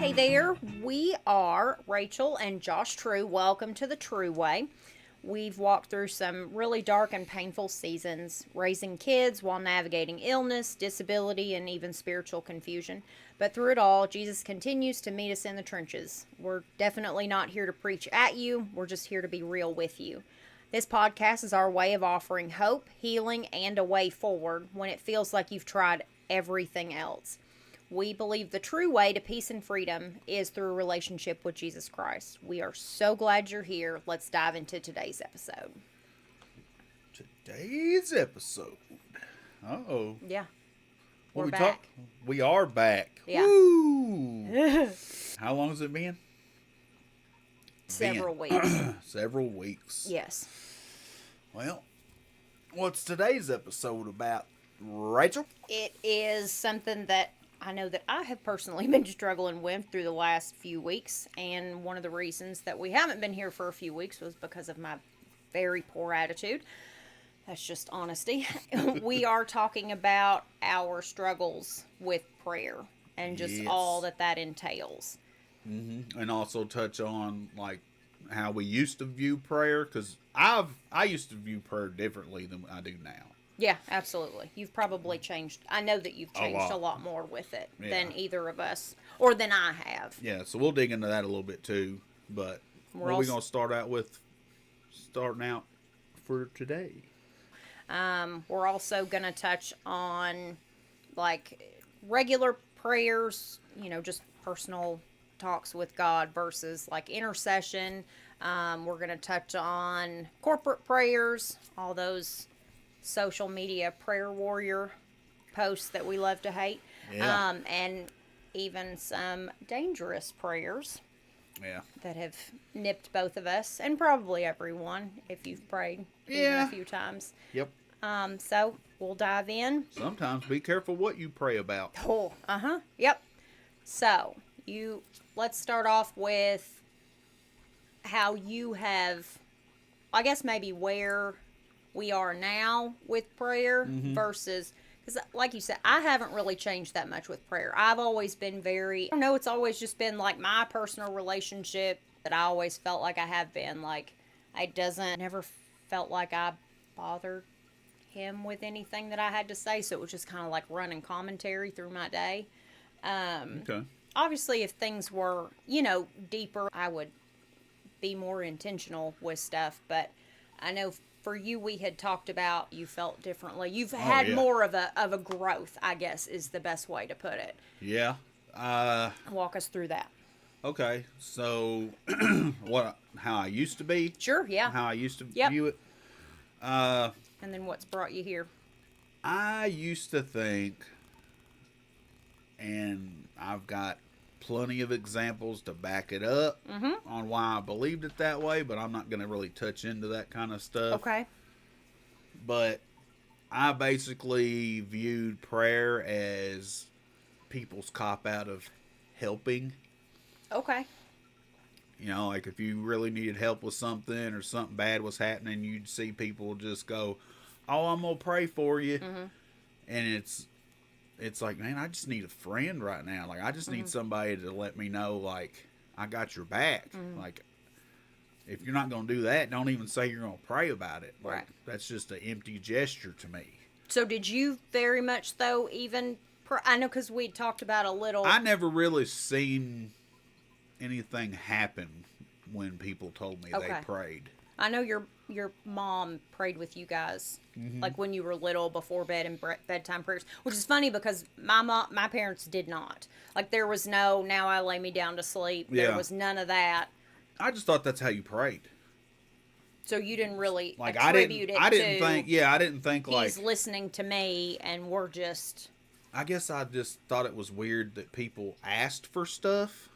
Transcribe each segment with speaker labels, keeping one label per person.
Speaker 1: Hey there, we are Rachel and Josh True. Welcome to the True Way. We've walked through some really dark and painful seasons, raising kids while navigating illness, disability, and even spiritual confusion. But through it all, Jesus continues to meet us in the trenches. We're definitely not here to preach at you, we're just here to be real with you. This podcast is our way of offering hope, healing, and a way forward when it feels like you've tried everything else. We believe the true way to peace and freedom is through a relationship with Jesus Christ. We are so glad you're here. Let's dive into today's episode.
Speaker 2: Today's episode. Uh-oh.
Speaker 1: Yeah.
Speaker 2: What
Speaker 1: We're back.
Speaker 2: We are back.
Speaker 1: Yeah.
Speaker 2: Woo! How long has it been?
Speaker 1: Several weeks.
Speaker 2: Several weeks.
Speaker 1: Yes.
Speaker 2: Well, what's today's episode about, Rachel?
Speaker 1: It is something that I know that I have personally been struggling with through the last few weeks, and one of the reasons that we haven't been here for a few weeks was because of my very poor attitude. That's just honesty. We are talking about our struggles with prayer and just all that entails.
Speaker 2: Mm-hmm. And also touch on like how we used to view prayer, because I used to view prayer differently than I do now.
Speaker 1: Yeah, absolutely. You've probably changed. I know that you've changed a lot more with it than either of us, or than I have.
Speaker 2: Yeah, so we'll dig into that a little bit too. But what are we going to start out with? Starting out for today.
Speaker 1: We're also going to touch on like regular prayers, just personal talks with God versus like intercession. We're going to touch on corporate prayers, all those social media prayer warrior posts that we love to hate, and even some dangerous prayers that have nipped both of us and probably everyone if you've prayed even a few times.
Speaker 2: Yep.
Speaker 1: So we'll dive in.
Speaker 2: Sometimes be careful what you pray about.
Speaker 1: Oh, yep. So let's start off with how you have, I guess maybe where we are now with prayer versus, because like you said, I haven't really changed that much with prayer. I've always been I don't know, it's always just been like my personal relationship that I always felt like I have been. Like, never felt like I bothered him with anything that I had to say, so it was just kind of like running commentary through my day.
Speaker 2: Okay.
Speaker 1: Obviously, if things were, deeper, I would be more intentional with stuff, but I know for you, we had talked about you felt differently. You've had more of a growth, I guess, is the best way to put it.
Speaker 2: Yeah.
Speaker 1: Walk us through that.
Speaker 2: Okay. So, how I used to be?
Speaker 1: Sure, yeah.
Speaker 2: How I used to view it?
Speaker 1: And then what's brought you here?
Speaker 2: I used to think, and I've got plenty of examples to back it up on why I believed it that way, but I'm not going to really touch into that kind of stuff.
Speaker 1: Okay. But
Speaker 2: I basically viewed prayer as people's cop-out of helping.
Speaker 1: Okay.
Speaker 2: Like if you really needed help with something or something bad was happening, you'd see people just go, "Oh, I'm going to pray for you." And it's like, man, I just need a friend right now. Like, I just need somebody to let me know, like, I got your back. Like, if you're not going to do that, don't even say you're going to pray about it. Like, that's just an empty gesture to me.
Speaker 1: So did you very much, though, even... I know because we talked about a little...
Speaker 2: I never really seen anything happen when people told me they prayed.
Speaker 1: I know your mom prayed with you guys, like when you were little, before bed and bedtime prayers, which is funny because my parents did not. Like there was no, now I lay me down to sleep. There was none of that.
Speaker 2: I just thought that's how you prayed.
Speaker 1: So you didn't really
Speaker 2: like
Speaker 1: attribute
Speaker 2: I didn't think like
Speaker 1: he's listening to me and we're just.
Speaker 2: I guess I just thought it was weird that people asked for stuff.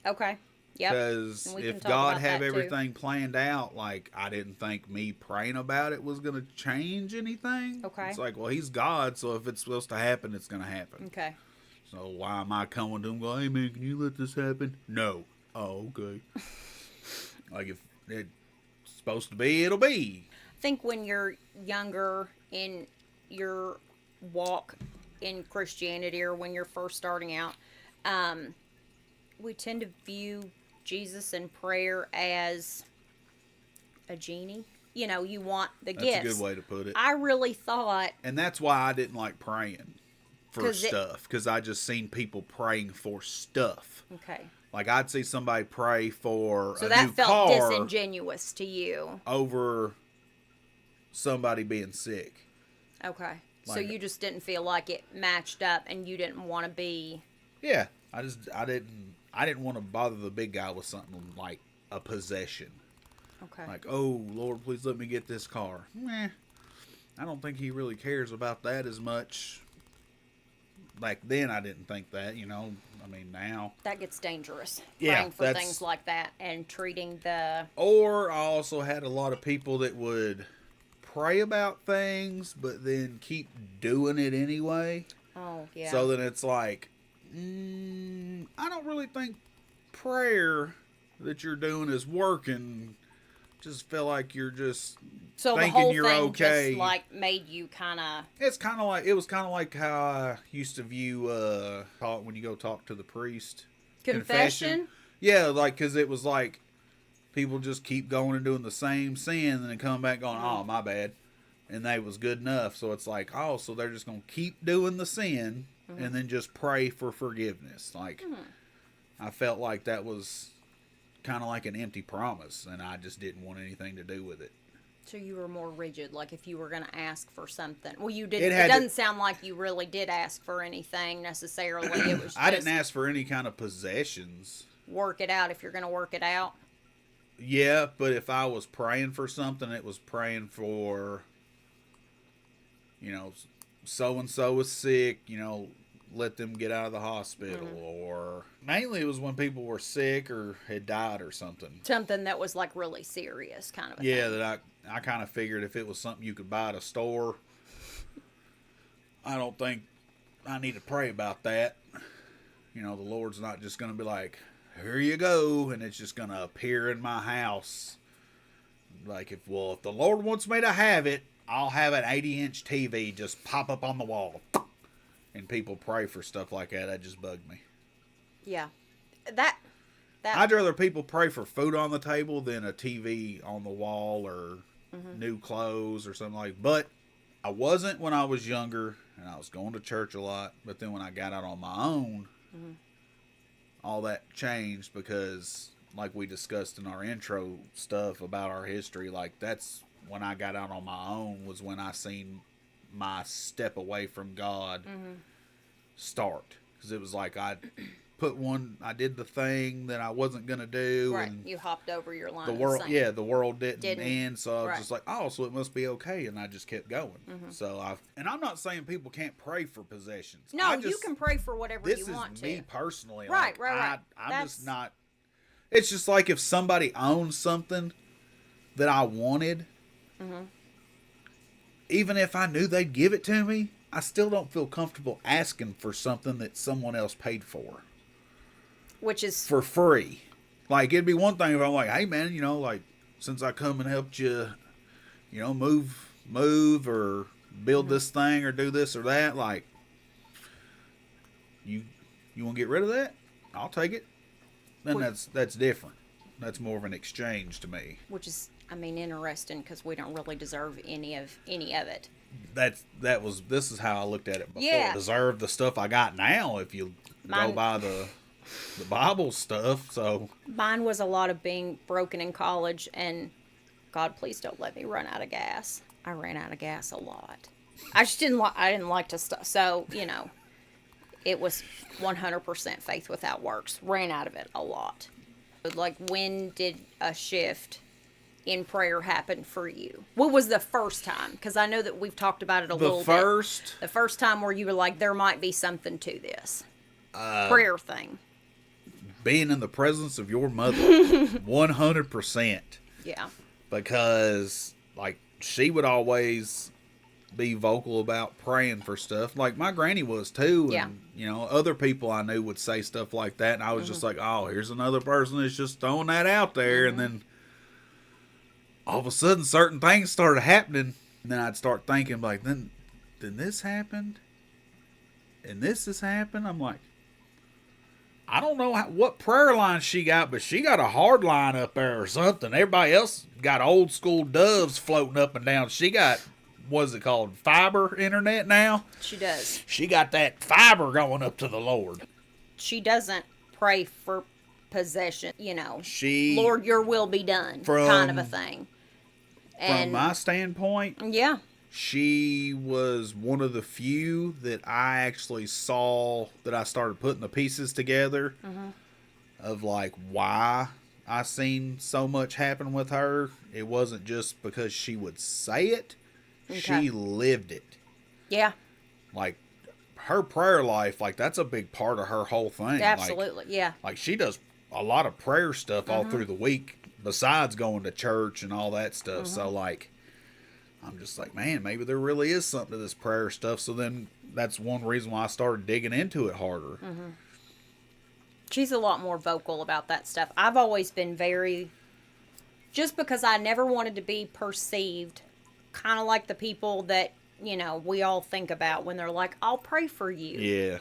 Speaker 1: Okay. Yep.
Speaker 2: Because if God had everything planned out, like, I didn't think me praying about it was going to change anything.
Speaker 1: Okay.
Speaker 2: It's like, well, he's God, so if it's supposed to happen, it's going to happen.
Speaker 1: Okay.
Speaker 2: So why am I coming to him going, "Hey, man, can you let this happen?" No. Oh, okay. Like, if it's supposed to be, it'll be.
Speaker 1: I think when you're younger in your walk in Christianity or when you're first starting out, we tend to view Jesus and prayer as a genie. You know, you want the
Speaker 2: That's
Speaker 1: gifts.
Speaker 2: a good way to put it.
Speaker 1: I really thought,
Speaker 2: And that's why I didn't like praying for
Speaker 1: 'Cause
Speaker 2: stuff. Because I just seen people praying for stuff.
Speaker 1: okay,
Speaker 2: Like, I'd see somebody pray for
Speaker 1: so
Speaker 2: a
Speaker 1: that
Speaker 2: new
Speaker 1: felt
Speaker 2: car
Speaker 1: disingenuous to you.
Speaker 2: over somebody being sick.
Speaker 1: Okay, so
Speaker 2: Like-
Speaker 1: you just didn't feel like it matched up, and you didn't want to be.
Speaker 2: Yeah. I didn't want to bother the big guy with something like a possession.
Speaker 1: Okay.
Speaker 2: Like, oh, Lord, please let me get this car. Meh. I don't think he really cares about that as much. Back then, I didn't think that, you know. I mean, now.
Speaker 1: That gets dangerous.
Speaker 2: Yeah,
Speaker 1: Praying for
Speaker 2: that's-
Speaker 1: things like that and treating the.
Speaker 2: Or I also had a lot of people that would pray about things, but then keep doing it anyway.
Speaker 1: Oh, yeah.
Speaker 2: So then it's like, I don't really think prayer that you're doing is working. Just feel like you're just
Speaker 1: so the
Speaker 2: thinking
Speaker 1: whole
Speaker 2: you're
Speaker 1: thing
Speaker 2: okay.
Speaker 1: just like made you kind of.
Speaker 2: It was kind of like how I used to view when you go talk to the priest.
Speaker 1: Confession?
Speaker 2: Yeah, like, because it was like people just keep going and doing the same sin and then come back going, oh, my bad. And they was good enough. So it's like, oh, so they're just going to keep doing the sin and then just pray for forgiveness. Like, I felt like that was kind of like an empty promise, and I just didn't want anything to do with it.
Speaker 1: So you were more rigid, like if you were going to ask for something. Well, you didn't.
Speaker 2: It
Speaker 1: It doesn't sound like you really did ask for anything necessarily. It was just
Speaker 2: I didn't ask for any kind of possessions.
Speaker 1: work it out if you're going to work it out.
Speaker 2: Yeah, but if I was praying for something, it was praying for, you know, so-and-so is sick, you know, let them get out of the hospital. Or mainly it was when people were sick or had died or something.
Speaker 1: Something that was like really serious kind of a
Speaker 2: Yeah,
Speaker 1: thing.
Speaker 2: that I kind of figured if it was something you could buy at a store, I don't think I need to pray about that. You know, the Lord's not just going to be like, here you go, and it's just going to appear in my house. Like, if the Lord wants me to have it, I'll have an 80-inch TV just pop up on the wall. And people pray for stuff like that. That just bugged me.
Speaker 1: Yeah. That
Speaker 2: I'd rather people pray for food on the table than a TV on the wall or new clothes or something like that. But I wasn't when I was younger, and I was going to church a lot. But then when I got out on my own, all that changed because, like we discussed in our intro stuff about our history, like that's when I got out on my own was when I seen my step away from God start. Because it was like I did the thing that I wasn't going to do.
Speaker 1: right.
Speaker 2: And
Speaker 1: You hopped over your line.
Speaker 2: the
Speaker 1: of
Speaker 2: world,
Speaker 1: saying.
Speaker 2: the world didn't end. So I was
Speaker 1: Right.
Speaker 2: just like, oh, so it must be okay. And I just kept going. So I'm not saying people can't pray for possessions.
Speaker 1: No, you can pray for whatever
Speaker 2: This
Speaker 1: you want
Speaker 2: is
Speaker 1: to.
Speaker 2: me personally.
Speaker 1: Right,
Speaker 2: like,
Speaker 1: right.
Speaker 2: I'm just not. It's just like if somebody owns something that I wanted, even if I knew they'd give it to me, I still don't feel comfortable asking for something that someone else paid for
Speaker 1: Which is
Speaker 2: for free. Like, it'd be one thing if I'm like, hey man, you know, like, since I come and helped you, you know, move or build this thing or do this or that, like, you want to get rid of that? I'll take it. Then that's different. That's more of an exchange to me.
Speaker 1: which is interesting because we don't really deserve any of it.
Speaker 2: This is how I looked at it before.
Speaker 1: Yeah.
Speaker 2: Deserve the stuff I got now if you go by the Bible stuff. So
Speaker 1: Mine was a lot of being broken in college, and God, please don't let me run out of gas. I ran out of gas a lot. I just didn't like to stuff. So, you know, it was 100% faith without works. Ran out of it a lot. Like, when did a shift in prayer happen for you? What was the first time? Because I know that we've talked about it a little bit. The first time where you were like, there might be something to this prayer thing.
Speaker 2: Being in the presence of your mother, 100%.
Speaker 1: Yeah.
Speaker 2: Because, like, she would always be vocal about praying for stuff. Like, my granny was, too. And,
Speaker 1: Yeah.
Speaker 2: you know, other people I knew would say stuff like that. And I was just like, oh, here's another person that's just throwing that out there. And then all of a sudden, certain things started happening. And then I'd start thinking, like, then this happened? And this has happened? I'm like, I don't know what prayer line she got, but she got a hard line up there or something. Everybody else got old school doves floating up and down. She got, what's it called, fiber internet now?
Speaker 1: She does.
Speaker 2: She got that fiber going up to the Lord.
Speaker 1: She doesn't pray for possession,
Speaker 2: She,
Speaker 1: Lord, your will be done, kind of a thing.
Speaker 2: And from my standpoint,
Speaker 1: yeah,
Speaker 2: she was one of the few that I actually saw that I started putting the pieces together of like why I seen so much happen with her. It wasn't just because she would say it. Okay. She lived it.
Speaker 1: Yeah.
Speaker 2: Like her prayer life, like that's a big part of her whole thing.
Speaker 1: Absolutely, yeah.
Speaker 2: Like she does a lot of prayer stuff all through the week besides going to church and all that stuff. So like I'm just like, man, maybe there really is something to this prayer stuff. So then that's one reason why I started digging into it harder.
Speaker 1: She's a lot more vocal about that stuff. I've always been just because I never wanted to be perceived kind of like the people that, we all think about when they're like, I'll pray for you.
Speaker 2: Yeah.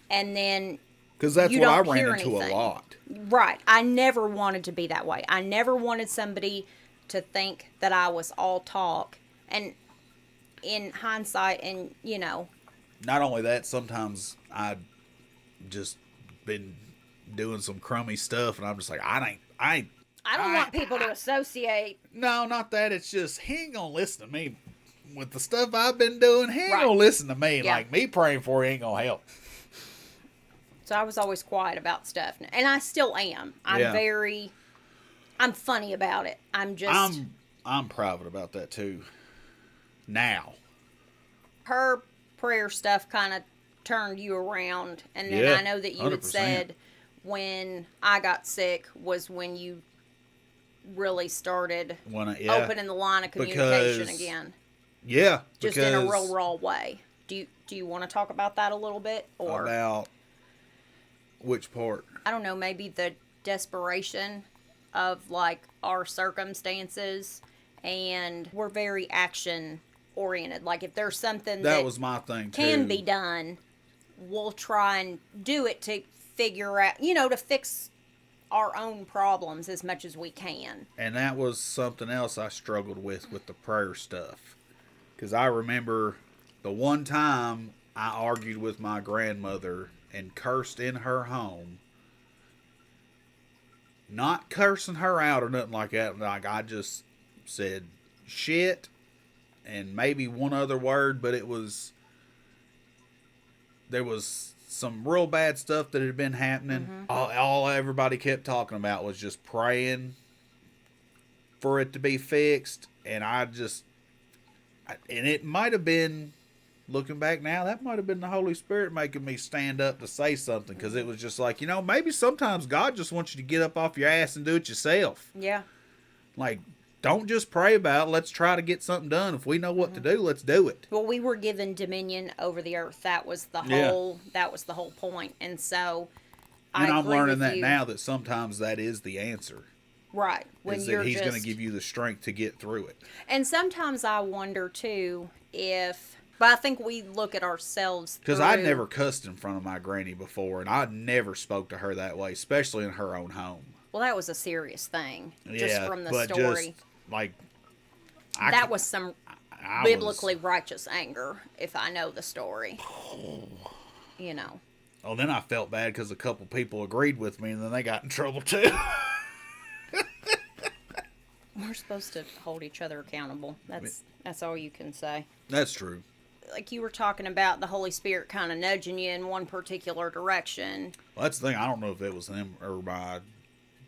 Speaker 1: And then
Speaker 2: because that's what I ran into a lot.
Speaker 1: Right. I never wanted to be that way. I never wanted somebody to think that I was all talk. And in hindsight, and
Speaker 2: not only that, sometimes I just been doing some crummy stuff, and I'm just like, I
Speaker 1: don't want people to associate.
Speaker 2: No, not that. It's just he ain't gonna listen to me with the stuff I've been doing. He ain't gonna listen to me. Yeah. Like me praying for you ain't gonna help.
Speaker 1: So I was always quiet about stuff, and I still am. I'm funny about it.
Speaker 2: I'm private about that too. Now,
Speaker 1: her prayer stuff kind of turned you around, and then I know that you 100%. Had said when I got sick was when you really started opening the line of communication again.
Speaker 2: Yeah,
Speaker 1: just in a real raw way. Do you want to talk about that a little bit, or
Speaker 2: about which part?
Speaker 1: I don't know. Maybe the desperation of like our circumstances, and we're very action oriented. Like if there's something that
Speaker 2: was my thing too.
Speaker 1: Can be done, we'll try and do it to figure out, to fix our own problems as much as we can.
Speaker 2: And that was something else I struggled with the prayer stuff. Because I remember the one time I argued with my grandmother and cursed in her home. Not cursing her out or nothing like that. Like I just said shit and maybe one other word, but there was some real bad stuff that had been happening. All everybody kept talking about was just praying for it to be fixed. And and it might have been, looking back now, that might have been the Holy Spirit making me stand up to say something. Because it was just like, maybe sometimes God just wants you to get up off your ass and do it yourself.
Speaker 1: Yeah.
Speaker 2: Like, don't just pray about it. Let's try to get something done. If we know what to do, let's do it.
Speaker 1: Well, we were given dominion over the earth. That was the whole point. And so
Speaker 2: I'm learning that now, that sometimes that is the answer.
Speaker 1: Right.
Speaker 2: When he's going to give you the strength to get through it.
Speaker 1: And sometimes I wonder too but I think we look at ourselves
Speaker 2: because I'd never cussed in front of my granny before, and I never spoke to her that way, especially in her own home.
Speaker 1: Well, that was a serious thing, just from the story.
Speaker 2: Just, like,
Speaker 1: that was some biblically righteous anger, if I know the story.
Speaker 2: Oh, then I felt bad because a couple people agreed with me, and then they got in trouble too.
Speaker 1: We're supposed to hold each other accountable. That's all you can say.
Speaker 2: That's true.
Speaker 1: Like you were talking about the Holy Spirit kind of nudging you in one particular direction.
Speaker 2: Well, that's the thing. I don't know if it was them or my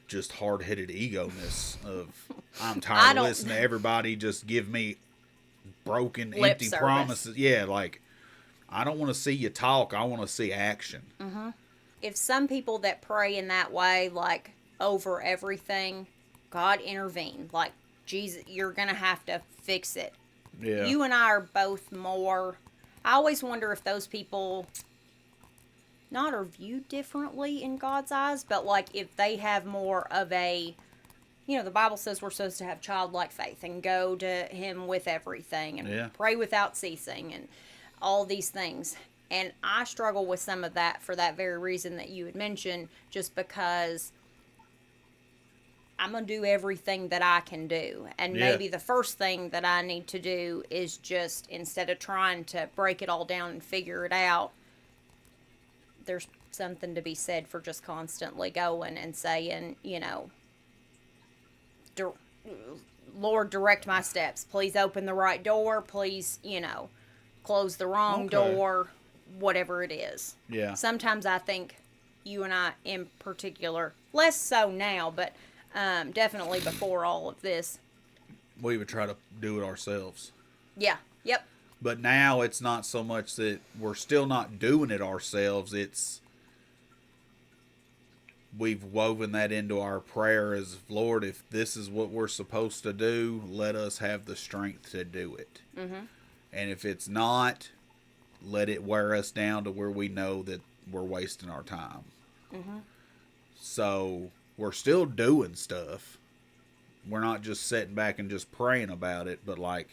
Speaker 2: just hard-headed ego-ness of I'm tired of listening to everybody just give me broken, empty service. Promises. Yeah, like I don't want to see you talk. I want to see action.
Speaker 1: Mm-hmm. If some people that pray in that way, like over everything, God intervene. Like, Jesus, you're going to have to fix it. Yeah. You and I are both more... I always wonder if those people not are viewed differently in God's eyes, but like if they have more of a... the Bible says we're supposed to have childlike faith and go to Him with everything and pray without ceasing and all these things. And I struggle with some of that for that very reason that you had mentioned, just because I'm going to do everything that I can do. And
Speaker 2: Yeah.
Speaker 1: maybe the first thing that I need to do is just, instead of trying to break it all down and figure it out, there's something to be said for just constantly going and saying, Lord, direct my steps. Please open the right door. Please, close the wrong
Speaker 2: Okay.
Speaker 1: door, whatever it is.
Speaker 2: Yeah.
Speaker 1: Sometimes I think you and I in particular, less so now, but definitely before all of this.
Speaker 2: We would try to do it ourselves.
Speaker 1: Yeah. Yep.
Speaker 2: But now it's not so much that we're still not doing it ourselves. It's we've woven that into our prayer as, Lord, if this is what we're supposed to do, let us have the strength to do it.
Speaker 1: Mm-hmm.
Speaker 2: And if it's not, let it wear us down to where we know that we're wasting our time.
Speaker 1: Mm-hmm.
Speaker 2: So we're still doing stuff. We're not just sitting back and just praying about it, but like,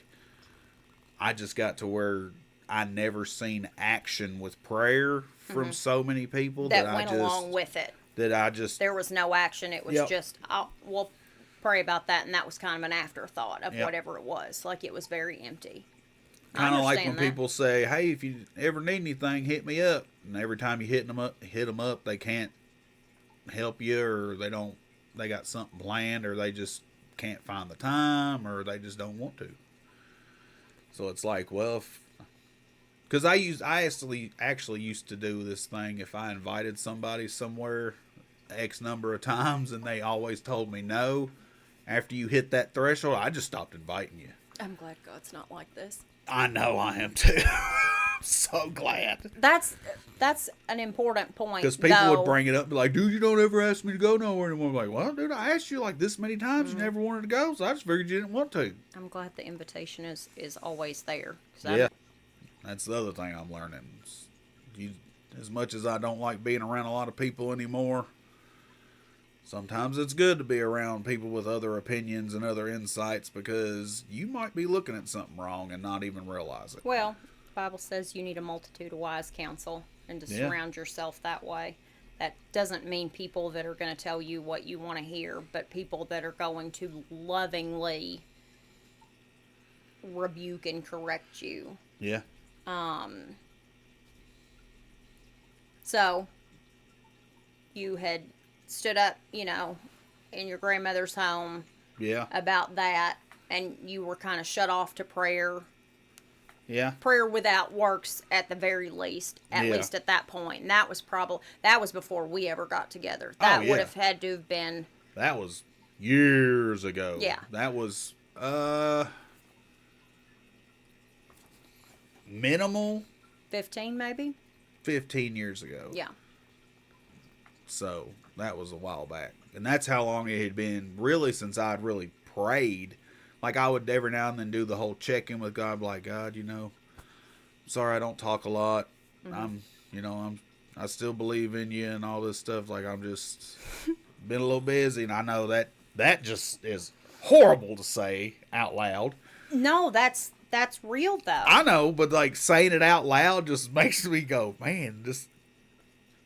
Speaker 2: I just got to where I never seen action with prayer from so many people
Speaker 1: That
Speaker 2: that
Speaker 1: went along with it.
Speaker 2: That I just
Speaker 1: There was no action. It was
Speaker 2: Yep.
Speaker 1: just, we'll pray about that, and that was kind of an afterthought of
Speaker 2: Yep.
Speaker 1: whatever it was. Like, it was very empty.
Speaker 2: kind of like when
Speaker 1: understand that.
Speaker 2: people say, "Hey, if you ever need anything, hit me up." And every time you hit them up, they can't help you, or they got something planned, or they just can't find the time, or they just don't want to. So it's like, well, because I actually used to do this thing. If I invited somebody somewhere X number of times and they always told me no, after you hit that threshold, I just stopped inviting you.
Speaker 1: I'm glad God's not like this.
Speaker 2: I know I am too. So glad.
Speaker 1: That's an important point.
Speaker 2: Because people
Speaker 1: though.
Speaker 2: would bring it up and be like, dude, you don't ever ask me to go nowhere anymore. I'm like, well, dude, I asked you like this many times. You never wanted to go, so I just figured you didn't want to.
Speaker 1: I'm glad the invitation is always there.
Speaker 2: Yeah. That's the other thing I'm learning. As much as I don't like being around a lot of people anymore, sometimes it's good to be around people with other opinions and other insights, because you might be looking at something wrong and not even realize it.
Speaker 1: Well, the Bible says you need a multitude of wise counsel, and to surround yourself that way. That doesn't mean people that are going to tell you what you want to hear, but people that are going to lovingly rebuke and correct you.
Speaker 2: Yeah.
Speaker 1: So, you had stood up, in your grandmother's home
Speaker 2: Yeah.
Speaker 1: about that, and you were kind of shut off to prayer.
Speaker 2: Yeah.
Speaker 1: Prayer without works at the very least, least at that point. And that was before we ever got together. That would have had to have been.
Speaker 2: That was years ago.
Speaker 1: Yeah.
Speaker 2: That was, minimal
Speaker 1: 15 maybe?
Speaker 2: 15 years ago.
Speaker 1: Yeah.
Speaker 2: So that was a while back. And that's how long it had been really since I'd really prayed. Like, I would every now and then do the whole check-in with God, like, God, sorry I don't talk a lot. I still believe in you and all this stuff. Like, I'm just been a little busy. And I know that just is horrible to say out loud.
Speaker 1: No, that's real though.
Speaker 2: I know, but like saying it out loud just makes me go, man,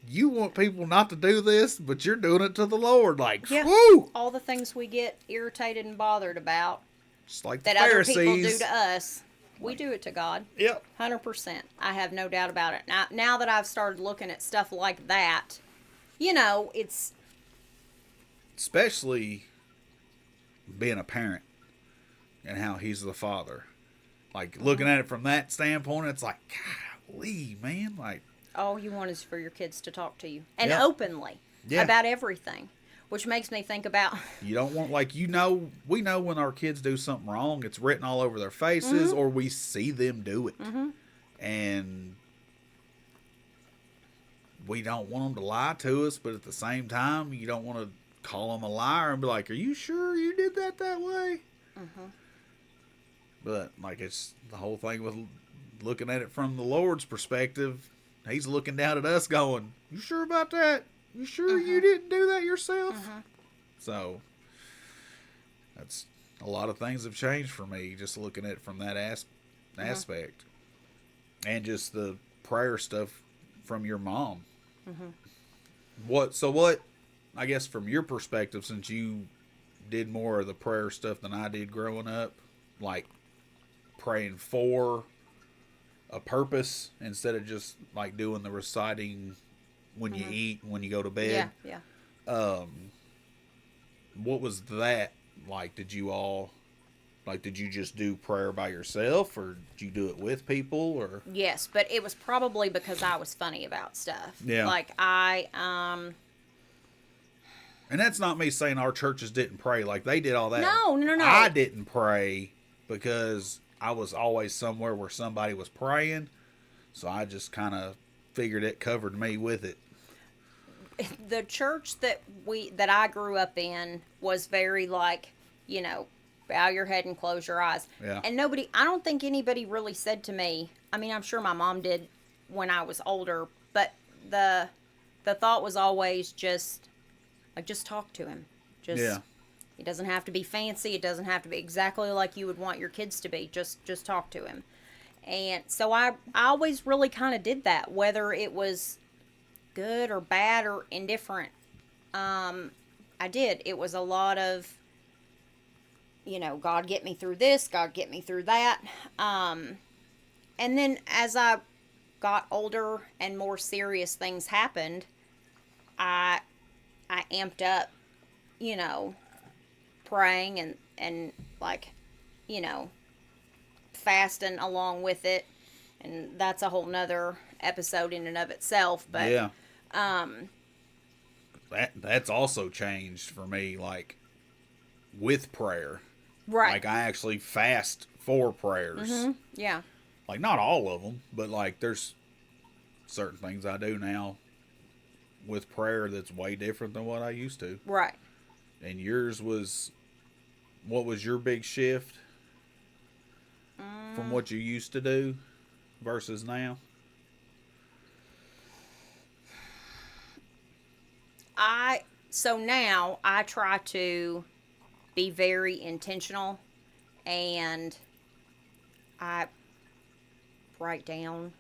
Speaker 2: you want people not to do this, but you're doing it to the Lord. Like, whoo!
Speaker 1: All the things we get irritated and bothered about,
Speaker 2: Just like
Speaker 1: that
Speaker 2: the Pharisees.
Speaker 1: other people do to us, we do it to God.
Speaker 2: Yep.
Speaker 1: 100%. I have no doubt about it. Now that I've started looking at stuff like that, it's...
Speaker 2: Especially being a parent and how he's the father. Like, looking at it from that standpoint, it's like, golly, man. Like,
Speaker 1: all you want is for your kids to talk to you. And
Speaker 2: Yep.
Speaker 1: openly.
Speaker 2: Yeah.
Speaker 1: About everything. Which makes me think about...
Speaker 2: you don't want, like, we know when our kids do something wrong, it's written all over their faces, or we see them do it. And we don't want them to lie to us, but at the same time, you don't want to call them a liar and be like, are you sure you did that way? But, like, it's the whole thing with looking at it from the Lord's perspective. He's looking down at us going, you sure about that? You sure you didn't do that yourself? So, that's a lot of things have changed for me, just looking at it from that aspect. And just the prayer stuff from your mom. What, I guess from your perspective, since you did more of the prayer stuff than I did growing up, like praying for a purpose instead of just like doing the reciting when you eat, when you go to bed.
Speaker 1: Yeah, yeah.
Speaker 2: What was that like? Did you just do prayer by yourself, or did you do it with people, or?
Speaker 1: Yes, but it was probably because I was funny about stuff.
Speaker 2: Yeah.
Speaker 1: Like
Speaker 2: And that's not me saying our churches didn't pray. Like, they did all that.
Speaker 1: No.
Speaker 2: I didn't pray because I was always somewhere where somebody was praying. So I just kind of figured it covered me with it.
Speaker 1: The church that I grew up in was very like, bow your head and close your eyes.
Speaker 2: Yeah.
Speaker 1: And I don't think anybody really said to me, I mean, I'm sure my mom did when I was older, but the thought was always just talk to him. It doesn't have to be fancy. It doesn't have to be exactly like you would want your kids to be. Just talk to him. And so I always really kind of did that, whether it was good or bad or indifferent. I did. It was a lot of, God get me through this, God get me through that. And then as I got older and more serious things happened, I amped up, praying and like, fasting along with it. And that's a whole nother episode in and of itself. But
Speaker 2: yeah. That's also changed for me, like, with prayer.
Speaker 1: Right.
Speaker 2: Like, I actually fast for prayers.
Speaker 1: Mm-hmm. Yeah.
Speaker 2: Like, not all of them, but, like, there's certain things I do now with prayer that's way different than what I used to.
Speaker 1: Right.
Speaker 2: And yours what was your big shift from what you used to do versus now?
Speaker 1: So now I try to be very intentional, and I write down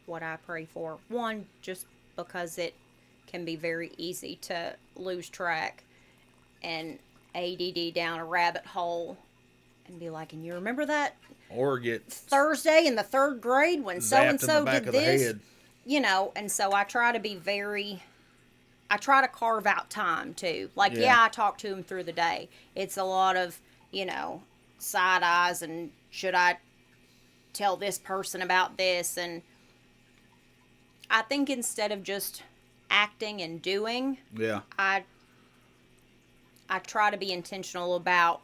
Speaker 1: what I pray for. One, just because it can be very easy to lose track and ADD down a rabbit hole and be like, and you remember that
Speaker 2: Or get
Speaker 1: Thursday in the third grade when so and so did this?
Speaker 2: Head.
Speaker 1: And so I try to be I try to carve out time too. Like,
Speaker 2: Yeah.
Speaker 1: I talk to him through the day. It's a lot of, side eyes and should I tell this person about this? And I think instead of just acting and doing,
Speaker 2: Yeah.
Speaker 1: I try to be intentional about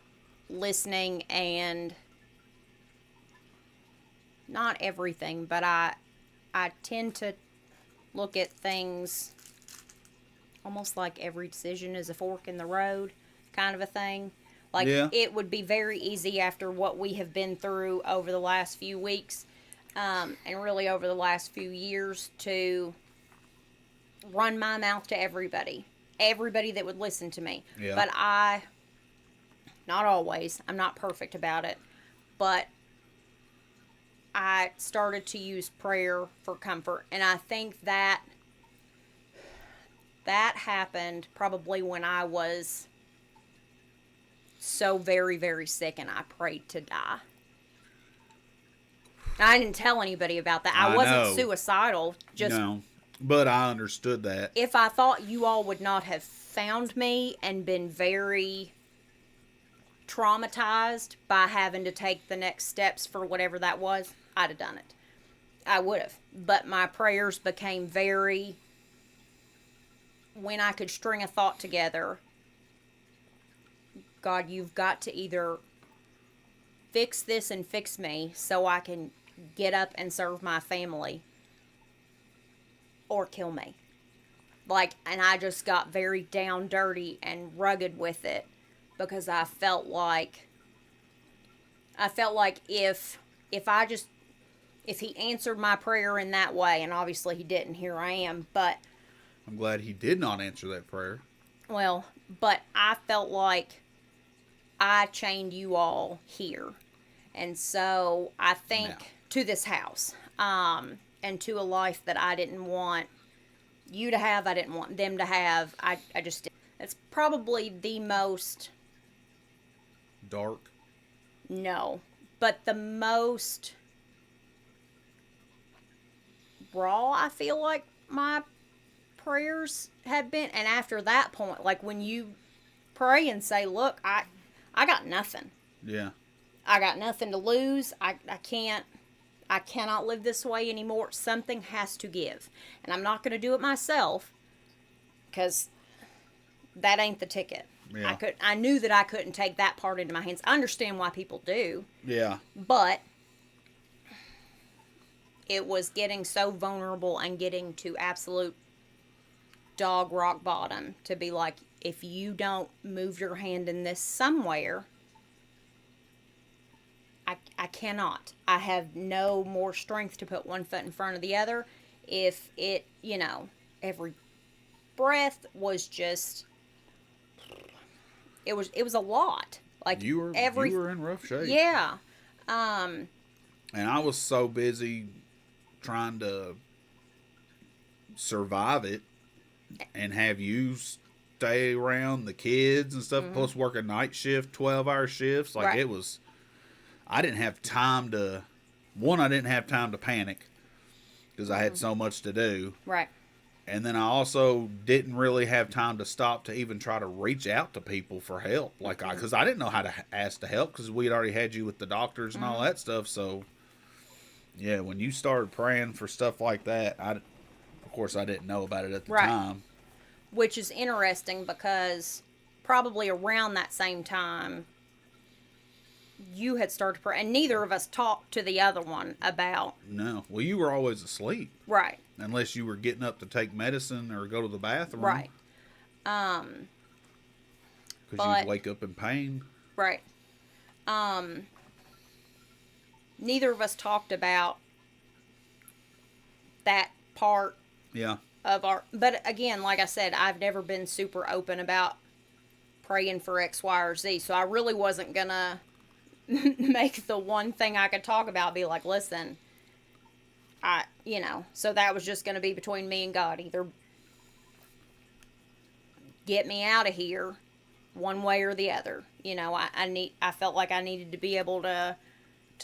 Speaker 1: listening, and not everything, but I tend to look at things almost like every decision is a fork in the road kind of a thing. Like,
Speaker 2: Yeah.
Speaker 1: It would be very easy after what we have been through over the last few weeks, and really over the last few years, to run my mouth to everybody that would listen to me.
Speaker 2: Yeah.
Speaker 1: But not always, I'm not perfect about it, but I started to use prayer for comfort. And I think that happened probably when I was so very, very sick and I prayed to die. I didn't tell anybody about that. I wasn't
Speaker 2: know.
Speaker 1: suicidal. Just
Speaker 2: No. But I understood that.
Speaker 1: if I thought you all would not have found me and been very traumatized by having to take the next steps for whatever that was, I'd have done it. I would have. But my prayers became very, when I could string a thought together, God, you've got to either fix this and fix me so I can get up and serve my family, or kill me. Like, and I just got very down dirty and rugged with it, because I felt like if he answered my prayer in that way, and obviously he didn't, here I am, but
Speaker 2: I'm glad he did not answer that prayer.
Speaker 1: well, but I felt like I chained you all here. And so I think to this house. into a life that I didn't want you to have. I didn't want them to have. I just didn't. It's probably the most,
Speaker 2: Dark.
Speaker 1: no, but the most raw I feel like my prayers have been. And after that point, like when you pray and say, look, I got nothing.
Speaker 2: Yeah.
Speaker 1: I got nothing to lose. I cannot live this way anymore. Something has to give. And I'm not going to do it myself because that ain't the ticket.
Speaker 2: Yeah.
Speaker 1: I knew that I couldn't take that part into my hands. I understand why people do.
Speaker 2: Yeah.
Speaker 1: But it was getting so vulnerable and getting to absolute dog rock bottom to be like, if you don't move your hand in this somewhere, I cannot. I have no more strength to put one foot in front of the other. If it, every breath was just, it was a lot. Like
Speaker 2: You were in rough shape.
Speaker 1: yeah.
Speaker 2: And I was so busy trying to survive it and have you stay around the kids and stuff, plus work a night shift, 12-hour shifts. Like,
Speaker 1: Right.
Speaker 2: it was, I didn't have time to, I didn't have time to panic because I had so much to do.
Speaker 1: Right.
Speaker 2: And then I also didn't really have time to stop to even try to reach out to people for help. Like, because I didn't know how to ask to help because we had already had you with the doctors and all that stuff. So, yeah, when you started praying for stuff like that, of course, I didn't know about it at the
Speaker 1: Right.
Speaker 2: time.
Speaker 1: Which is interesting because probably around that same time, you had started to pray, and neither of us talked to the other one about.
Speaker 2: No. Well, you were always asleep.
Speaker 1: Right.
Speaker 2: Unless you were getting up to take medicine or go to the bathroom.
Speaker 1: Right.
Speaker 2: Because
Speaker 1: but-
Speaker 2: you'd wake up in pain.
Speaker 1: Right. Neither of us talked about that part
Speaker 2: Yeah.
Speaker 1: of our. But again, like I said, I've never been super open about praying for X, Y, or Z. So I really wasn't gonna make the one thing I could talk about be like, listen, so that was just gonna be between me and God. Either get me out of here one way or the other. I felt like I needed to be able to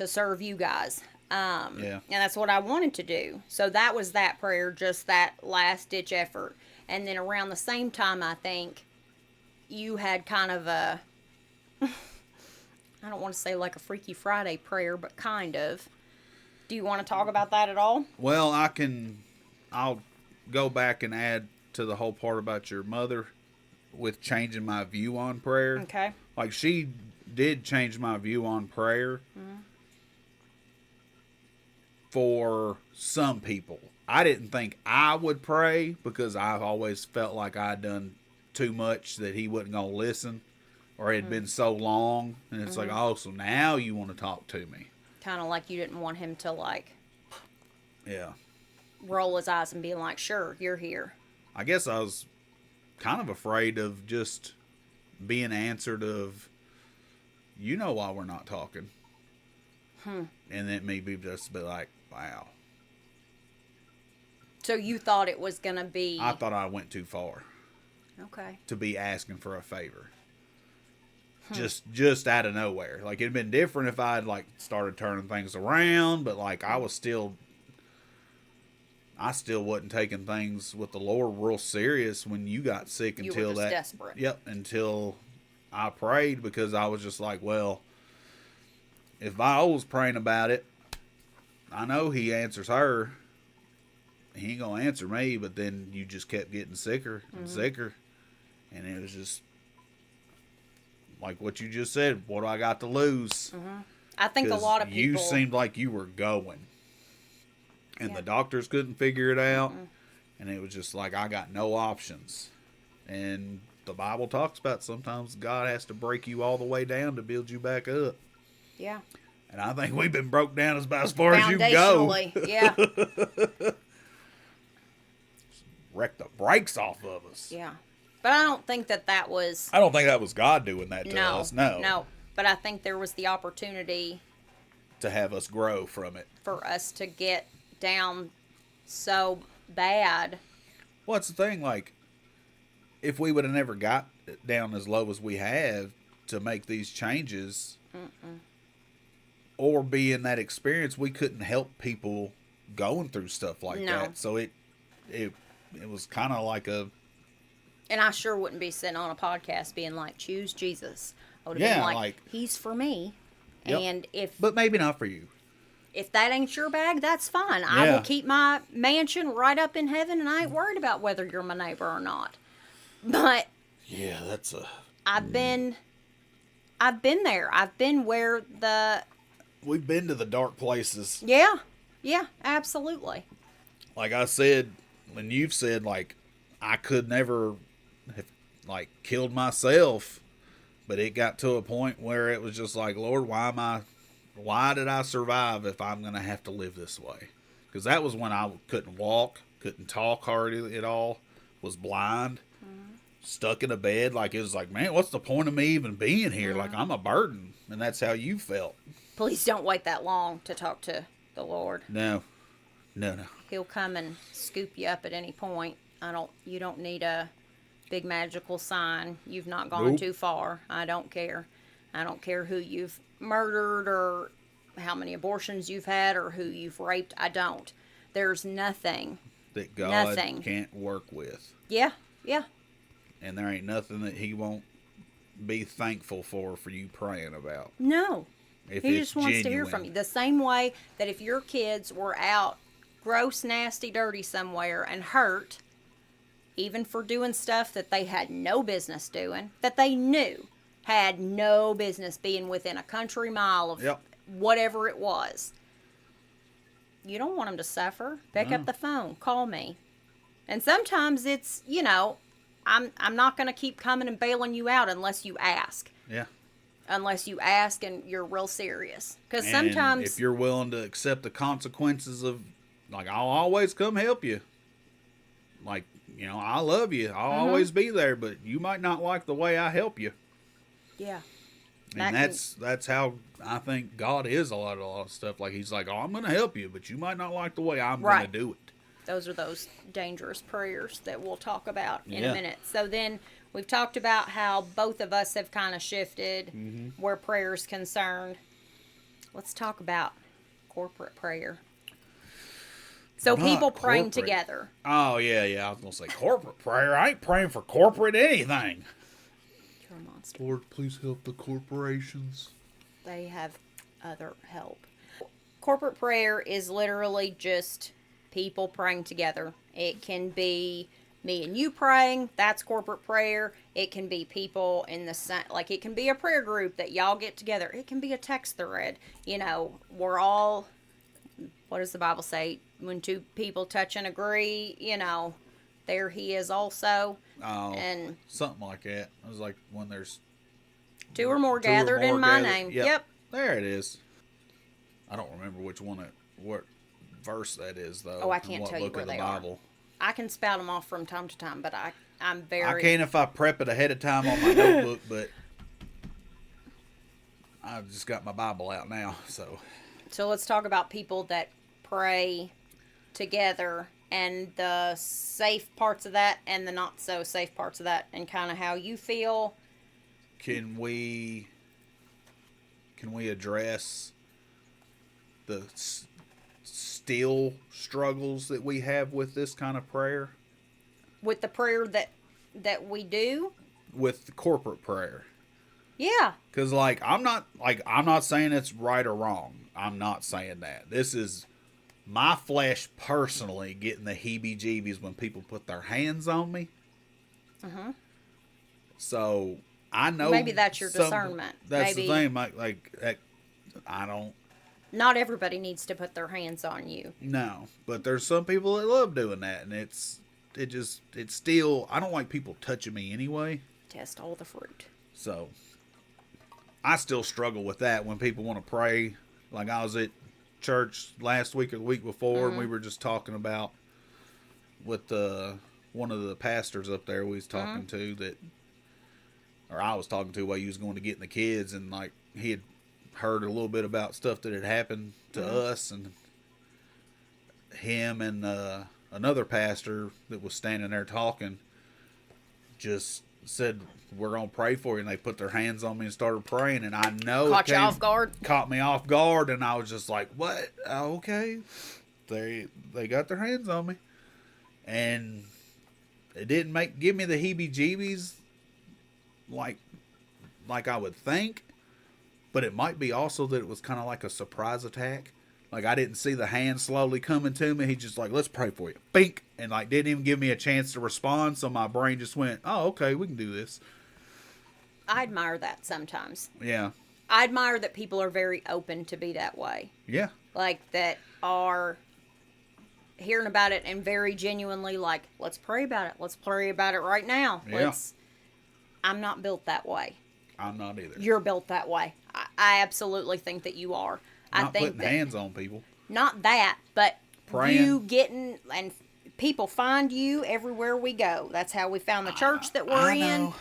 Speaker 1: serve you guys.
Speaker 2: Yeah.
Speaker 1: And that's what I wanted to do. So that was that prayer, just that last ditch effort. And then around the same time, I think you had kind of a, I don't want to say like a Freaky Friday prayer, but kind of. Do you want to talk about that at all?
Speaker 2: Well, I'll go back and add to the whole part about your mother with changing my view on prayer.
Speaker 1: Okay.
Speaker 2: Like, she did change my view on prayer for some people. I didn't think I would pray because I've always felt like I'd done too much that he wasn't going to listen, or it had been so long. And it's like, oh, so now you want to talk to me.
Speaker 1: Kind of like you didn't want him to like
Speaker 2: Yeah.
Speaker 1: roll his eyes and be like, sure, you're here.
Speaker 2: I guess I was kind of afraid of just being answered of, why we're not talking. And then maybe just be like, wow.
Speaker 1: So you thought it was going to be.
Speaker 2: I thought I went too far
Speaker 1: Okay.
Speaker 2: to be asking for a favor. Just out of nowhere. Like, it'd been different if I'd like started turning things around, but like I still wasn't taking things with the Lord real serious when you got sick
Speaker 1: You
Speaker 2: until
Speaker 1: were just
Speaker 2: that.
Speaker 1: desperate.
Speaker 2: Yep, until I prayed, because I was just like, well, if Viola's praying about it, I know he answers her. He ain't gonna answer me. But then you just kept getting sicker and sicker, and it was just like what you just said. What do I got to lose?
Speaker 1: I think a
Speaker 2: 'Cause
Speaker 1: lot of people.
Speaker 2: You seemed like you were going, and
Speaker 1: Yeah.
Speaker 2: the doctors couldn't figure it out, and it was just like I got no options. And the Bible talks about sometimes God has to break you all the way down to build you back up.
Speaker 1: Yeah.
Speaker 2: And I think we've been broke down about as far as you can go.
Speaker 1: Foundationally, yeah.
Speaker 2: Wrecked the brakes off of us.
Speaker 1: Yeah. But I don't think that was.
Speaker 2: I don't think that was God doing that to
Speaker 1: No.
Speaker 2: us. No.
Speaker 1: No. But I think there was the opportunity
Speaker 2: To have us grow from it.
Speaker 1: for us to get down so bad.
Speaker 2: What's the thing? Like, if we would have never got down as low as we have to make these changes, or be in that experience, we couldn't help people going through stuff like
Speaker 1: No.
Speaker 2: that. So it was kind of like a,
Speaker 1: And I sure wouldn't be sitting on a podcast being like, choose Jesus. I would have been
Speaker 2: Yeah,
Speaker 1: like,
Speaker 2: like-
Speaker 1: he's for me.
Speaker 2: Yep.
Speaker 1: And
Speaker 2: but maybe not for you.
Speaker 1: if that ain't your bag, that's fine. I
Speaker 2: Yeah.
Speaker 1: will keep my mansion right up in heaven, and I ain't worried about whether you're my neighbor or not. But
Speaker 2: Yeah, that's a.
Speaker 1: I've been there. I've been where
Speaker 2: We've been to the dark places.
Speaker 1: yeah, absolutely.
Speaker 2: Like I said, when you've said, like, I could never have, like, killed myself, but it got to a point where it was just like, Lord, why did I survive if I'm going to have to live this way? Because that was when I couldn't walk, couldn't talk hardly at all, was blind, stuck in a bed. Like, it was like, man, what's the point of me even being here? Like, I'm a burden. And that's how you felt.
Speaker 1: Please don't wait that long to talk to the Lord.
Speaker 2: No.
Speaker 1: He'll come and scoop you up at any point. You don't need a big magical sign. You've not gone
Speaker 2: Nope.
Speaker 1: too far. I don't care. I don't care who you've murdered or how many abortions you've had or who you've raped. I don't. There's nothing.
Speaker 2: That God
Speaker 1: Nothing.
Speaker 2: can't work with.
Speaker 1: Yeah.
Speaker 2: And there ain't nothing that he won't be thankful for you praying about.
Speaker 1: No.
Speaker 2: If
Speaker 1: He
Speaker 2: it's
Speaker 1: just wants to hear
Speaker 2: genuine.
Speaker 1: from you. The same way that if your kids were out gross, nasty, dirty somewhere and hurt, even for doing stuff that they had no business doing, that they knew had no business being within a country mile of
Speaker 2: Yep.
Speaker 1: whatever it was, you don't want them to suffer. Pick
Speaker 2: No.
Speaker 1: up the phone. Call me. And sometimes it's, I'm not going to keep coming and bailing you out unless you ask.
Speaker 2: Yeah.
Speaker 1: Unless you ask and you're real serious. Because
Speaker 2: And
Speaker 1: sometimes...
Speaker 2: if you're willing to accept the consequences of, like, I'll always come help you. Like, I love you. I'll always be there, but you might not like the way I help you.
Speaker 1: Yeah.
Speaker 2: And that's how I think God is a lot of stuff. Like, he's like, oh, I'm going to help you, but you might not like the way I'm going
Speaker 1: Right.
Speaker 2: to do it.
Speaker 1: Those are those dangerous prayers that we'll talk about in
Speaker 2: Yeah.
Speaker 1: a minute. So then we've talked about how both of us have kind of shifted where prayer is concerned. Let's talk about corporate prayer. So
Speaker 2: Not
Speaker 1: people praying
Speaker 2: corporate.
Speaker 1: together.
Speaker 2: Oh, yeah. I was going to say corporate prayer. I ain't praying for corporate anything.
Speaker 1: You're a monster.
Speaker 2: Lord, please help the corporations.
Speaker 1: They have other help. Corporate prayer is literally just people praying together. It can be me and you praying. That's corporate prayer. It can be people in the same, like it can be a prayer group that y'all get together. It can be a text thread. We're all, what does the Bible say? When two people touch and agree, there he is also.
Speaker 2: Oh,
Speaker 1: And
Speaker 2: something like that. It was like when there's
Speaker 1: two or more
Speaker 2: two or
Speaker 1: gathered
Speaker 2: more
Speaker 1: in my
Speaker 2: gathered-
Speaker 1: name.
Speaker 2: Yep.
Speaker 1: Yep.
Speaker 2: There it is. I don't remember what verse that is though.
Speaker 1: Oh, I
Speaker 2: and
Speaker 1: can't
Speaker 2: what
Speaker 1: tell you
Speaker 2: book
Speaker 1: where
Speaker 2: of the
Speaker 1: they are.
Speaker 2: Bible.
Speaker 1: I can spout them off from time to time, but I'm very...
Speaker 2: I can if I prep it ahead of time on my notebook, but I've just got my Bible out now, so.
Speaker 1: So let's talk about people that pray together and the safe parts of that and the not so safe parts of that and kind of how you feel.
Speaker 2: Can we address the still struggles that we have with this kind of prayer?
Speaker 1: With the prayer that we do.
Speaker 2: With the corporate prayer.
Speaker 1: Yeah.
Speaker 2: Because, I'm not saying it's right or wrong. I'm not saying that. This is my flesh personally getting the heebie-jeebies when people put their hands on me.
Speaker 1: Mm-hmm.
Speaker 2: So, I know...
Speaker 1: Maybe that's your discernment.
Speaker 2: That's
Speaker 1: Maybe
Speaker 2: the thing. Like, I don't...
Speaker 1: Not everybody needs to put their hands on you.
Speaker 2: No. But there's some people that love doing that. And it's still... I don't like people touching me anyway.
Speaker 1: Test all the fruit.
Speaker 2: So, I still struggle with that when people want to pray. Like, I was at church last week or the week before, and we were just talking about with one of the pastors up there we was talking to that, or I was talking to while he was going to get in the kids, and, like, he had heard a little bit about stuff that had happened to us, and him and another pastor that was standing there talking just said, "We're gonna pray for you," and they put their hands on me and started praying, and I know
Speaker 1: Caught you off guard.
Speaker 2: Caught me off guard, and I was just like, "What? Okay." They got their hands on me, and it didn't give me the heebie-jeebies like I would think, but it might be also that it was kind of like a surprise attack. Like, I didn't see the hand slowly coming to me. He just like, "Let's pray for you." Bink. And like, didn't even give me a chance to respond. So my brain just went, "Oh, okay, we can do this."
Speaker 1: I admire that sometimes.
Speaker 2: Yeah.
Speaker 1: I admire that people are very open to be that way.
Speaker 2: Yeah.
Speaker 1: Like, that are hearing about it and very genuinely like, let's pray about it. Let's pray about it right now.
Speaker 2: Yeah.
Speaker 1: I'm not built that way.
Speaker 2: I'm not either.
Speaker 1: You're built that way. I absolutely think that you are.
Speaker 2: Not
Speaker 1: I think
Speaker 2: putting hands on people.
Speaker 1: Not that, but
Speaker 2: Praying.
Speaker 1: You getting, and people find you everywhere we go. That's how we found the church that we're in.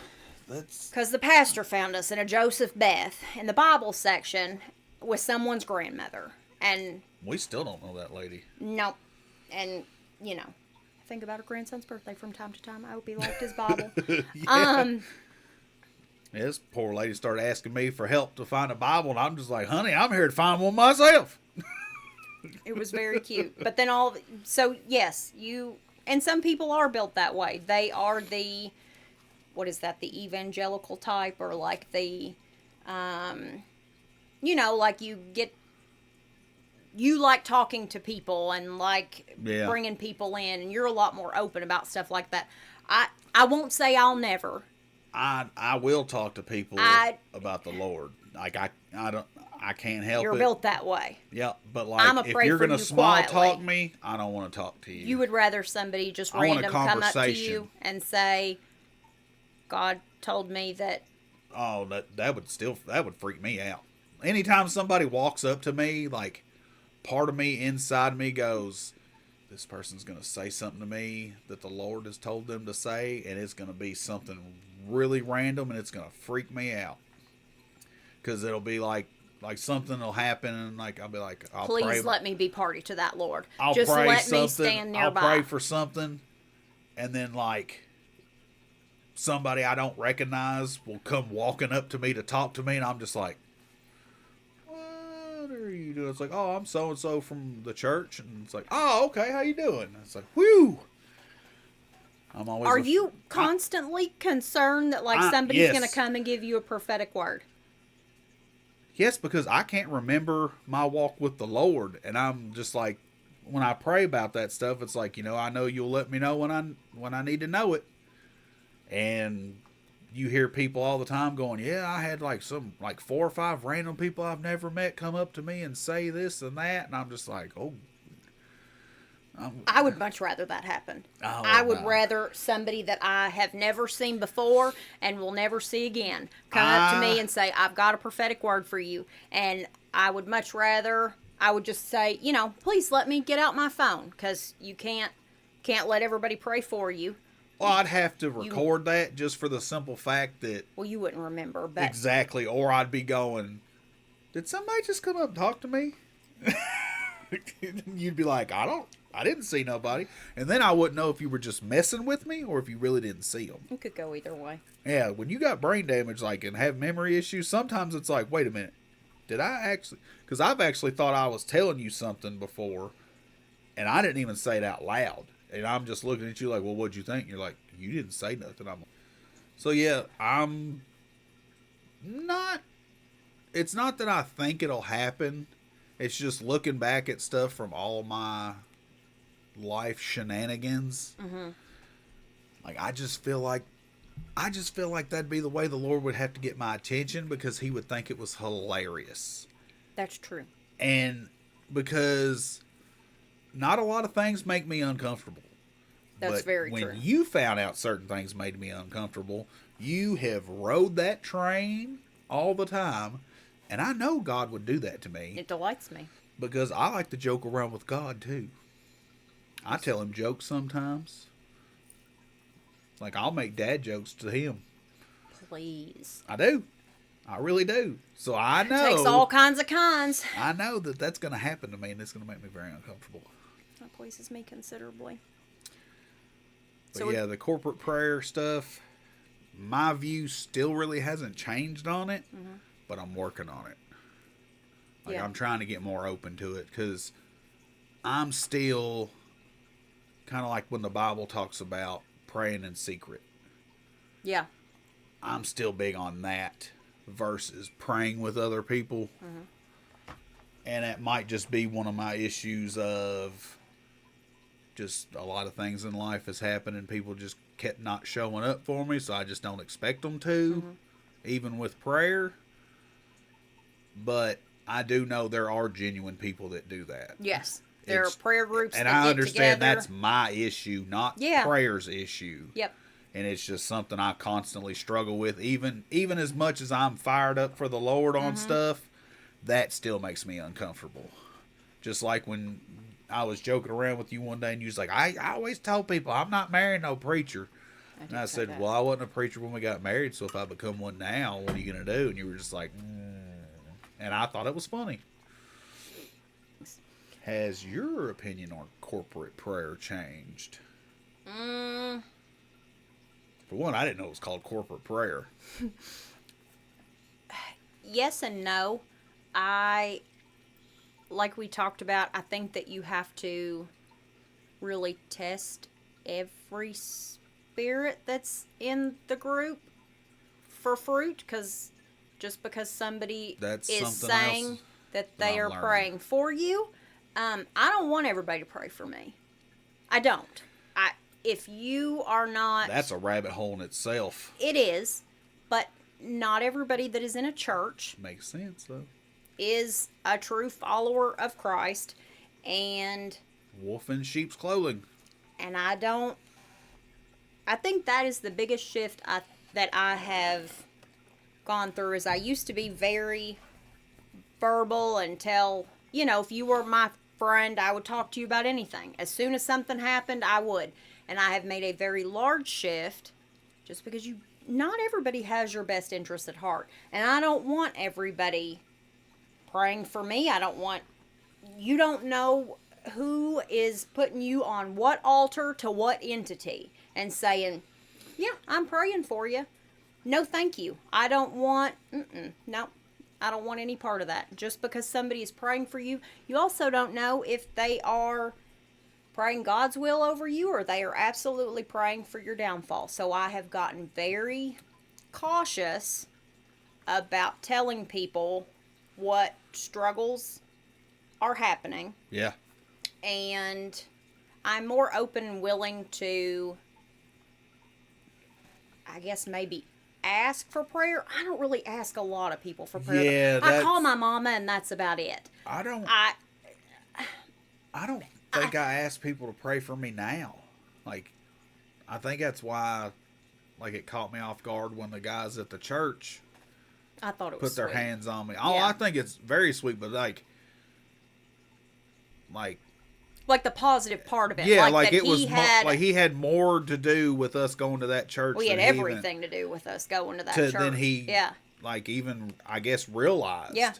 Speaker 1: Because the pastor found us in a Joseph Beth in the Bible section with someone's grandmother. And
Speaker 2: we still don't know that lady.
Speaker 1: Nope. And, I think about her grandson's birthday from time to time. I hope he liked his Bible.
Speaker 2: Yeah. This poor lady started asking me for help to find a Bible, and I'm just like, "Honey, I'm here to find one myself."
Speaker 1: It was very cute. But then so yes, and some people are built that way. They are the, what is that, the evangelical type, or like the, like you like talking to people and like bringing people in, and you're a lot more open about stuff like that. I won't say I'll never.
Speaker 2: I will talk to people about the Lord. Like, I can't help it.
Speaker 1: You're built that way.
Speaker 2: Yeah, but like, if you're gonna small talk me, I don't want to talk to you.
Speaker 1: You would rather somebody just random come up to you and say, "God told me that."
Speaker 2: Oh, that would freak me out. Anytime somebody walks up to me, like, part of me inside me goes, "This person's gonna say something to me that the Lord has told them to say, and it's gonna be something really random, and it's gonna freak me out." Because it'll be like something will happen, and like, I'll be like,
Speaker 1: "Please let me be party to that, Lord.
Speaker 2: I'll
Speaker 1: just
Speaker 2: pray
Speaker 1: let
Speaker 2: something,
Speaker 1: me stand nearby."
Speaker 2: I'll pray for something, and then like somebody I don't recognize will come walking up to me to talk to me, and I'm just like, "What are you doing?" It's like, "Oh, I'm so and so from the church," and it's like, "Oh, okay, how you doing?" And it's like, "Whew." I'm always.
Speaker 1: Are you constantly concerned that like somebody's
Speaker 2: yes.
Speaker 1: going to come and give you a prophetic word?
Speaker 2: Yes, because I can't remember my walk with the Lord, and I'm just like, when I pray about that stuff, it's like, I know you'll let me know when I need to know it. And you hear people all the time going, "Yeah, I had like 4 or 5 random people I've never met come up to me and say this and that," and I'm just like, "Oh."
Speaker 1: I would much rather that happen. I would rather somebody that I have never seen before and will never see again come up to me and say, "I've got a prophetic word for you." And I would much rather, I would just say, "Please let me get out my phone," because you can't let everybody pray for you.
Speaker 2: Well, I'd have to record that just for the simple fact that...
Speaker 1: Well, you wouldn't remember, but...
Speaker 2: Exactly, or I'd be going, "Did somebody just come up and talk to me?" You'd be like, I didn't see nobody. And then I wouldn't know if you were just messing with me or if you really didn't see them.
Speaker 1: It could go either way.
Speaker 2: Yeah, when you got brain damage, like, and have memory issues, sometimes it's like, wait a minute. Did I actually... Because I've actually thought I was telling you something before, and I didn't even say it out loud. And I'm just looking at you like, "Well, what'd you think?" And you're like, "You didn't say nothing." So, yeah, I'm not... It's not that I think it'll happen. It's just looking back at stuff from all my life shenanigans.
Speaker 1: Mm-hmm.
Speaker 2: Like, I just feel like that'd be the way the Lord would have to get my attention, because he would think it was hilarious.
Speaker 1: That's true.
Speaker 2: And because not a lot of things make me uncomfortable.
Speaker 1: That's very true.
Speaker 2: When you found out certain things made me uncomfortable, you have rode that train all the time. And I know God would do that to me.
Speaker 1: It delights me.
Speaker 2: Because I like to joke around with God, too. I tell him jokes sometimes. Like, I'll make dad jokes to him.
Speaker 1: Please.
Speaker 2: I do. I really do. So I know.
Speaker 1: It takes all kinds of kinds.
Speaker 2: I know that that's going to happen to me, and it's going to make me very uncomfortable.
Speaker 1: That pleases me considerably.
Speaker 2: But
Speaker 1: So
Speaker 2: yeah, the corporate prayer stuff, my view still really hasn't changed on it, but I'm working on it. Like,
Speaker 1: yeah.
Speaker 2: I'm trying to get more open to it, because I'm still kind of like when the Bible talks about praying in secret.
Speaker 1: Yeah.
Speaker 2: I'm still big on that versus praying with other people. And that might just be one of my issues of just a lot of things in life has happened and people just kept not showing up for me, so I just don't expect them to, even with prayer. But I do know there are genuine people that do that.
Speaker 1: Yes. There are prayer groups
Speaker 2: and
Speaker 1: that
Speaker 2: I
Speaker 1: get
Speaker 2: understand
Speaker 1: together.
Speaker 2: that's my issue, not prayer's issue.
Speaker 1: Yep.
Speaker 2: And it's just something I constantly struggle with. Even as much as I'm fired up for the Lord on stuff, that still makes me uncomfortable. Just like when I was joking around with you one day and you was like, I always told people I'm not marrying no preacher. And I said, well, I wasn't a preacher when we got married, so if I become one now, what are you going to do? And you were just like, And I thought it was funny. Has your opinion on corporate prayer changed? For one, I didn't know it was called corporate prayer.
Speaker 1: Yes and no. Like we talked about, I think that you have to really test every spirit that's in the group for fruit, because just because somebody is saying that they are praying for you, I don't want everybody to pray for me. I don't. If you are not...
Speaker 2: That's a rabbit hole in itself.
Speaker 1: It is, but not everybody that is in a church...
Speaker 2: Makes sense, though.
Speaker 1: ...is a true follower of Christ, and...
Speaker 2: Wolf in sheep's clothing.
Speaker 1: And I don't... I think that is the biggest shift that I have gone through, is I used to be very verbal and tell... You know, if you were my friend, I would talk to you about anything. As soon as something happened, I would. And I have made a very large shift, just because not everybody has your best interest at heart. And I don't want everybody praying for me. You don't know who is putting you on what altar to what entity and saying, yeah, I'm praying for you. No, thank you. I don't want, no, I don't want any part of that. Just because somebody is praying for you, you also don't know if they are praying God's will over you or they are absolutely praying for your downfall. So I have gotten very cautious about telling people what struggles are happening.
Speaker 2: Yeah.
Speaker 1: And I'm more open and willing to, I guess, maybe ask for prayer. I don't really ask a lot of people for prayer. I call my mama and that's about it.
Speaker 2: I don't think I ask people to pray for me now. Like, I think that's why, like, it caught me off guard when the guys at the church
Speaker 1: I thought it was
Speaker 2: put their
Speaker 1: sweet.
Speaker 2: hands on me. Oh, yeah. I think it's very sweet, but like
Speaker 1: the positive part of it.
Speaker 2: Yeah,
Speaker 1: like
Speaker 2: it was like he had more to do with us going to that church.
Speaker 1: We had everything to do with us going to that church.
Speaker 2: Than he, even, I guess, realized.
Speaker 1: Yeah.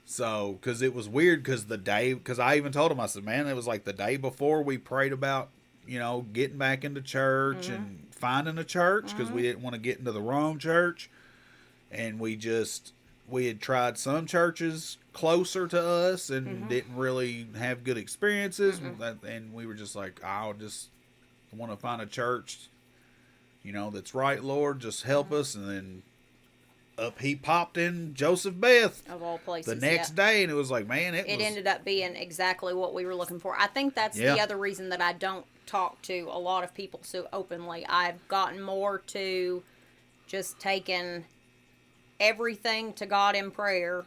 Speaker 2: So, because it was weird, because I even told him, I said, man, it was like the day before we prayed about, getting back into church and finding a church, because we didn't want to get into the wrong church. And we had tried some churches closer to us and didn't really have good experiences. And we were just like, I want to find a church, that's right, Lord, just help us. And then up he popped in Joseph Beth.
Speaker 1: Of all places.
Speaker 2: The next day, and it was like, man, it
Speaker 1: ended up being exactly what we were looking for. I think that's the other reason that I don't talk to a lot of people so openly. I've gotten more to just taking everything to God in prayer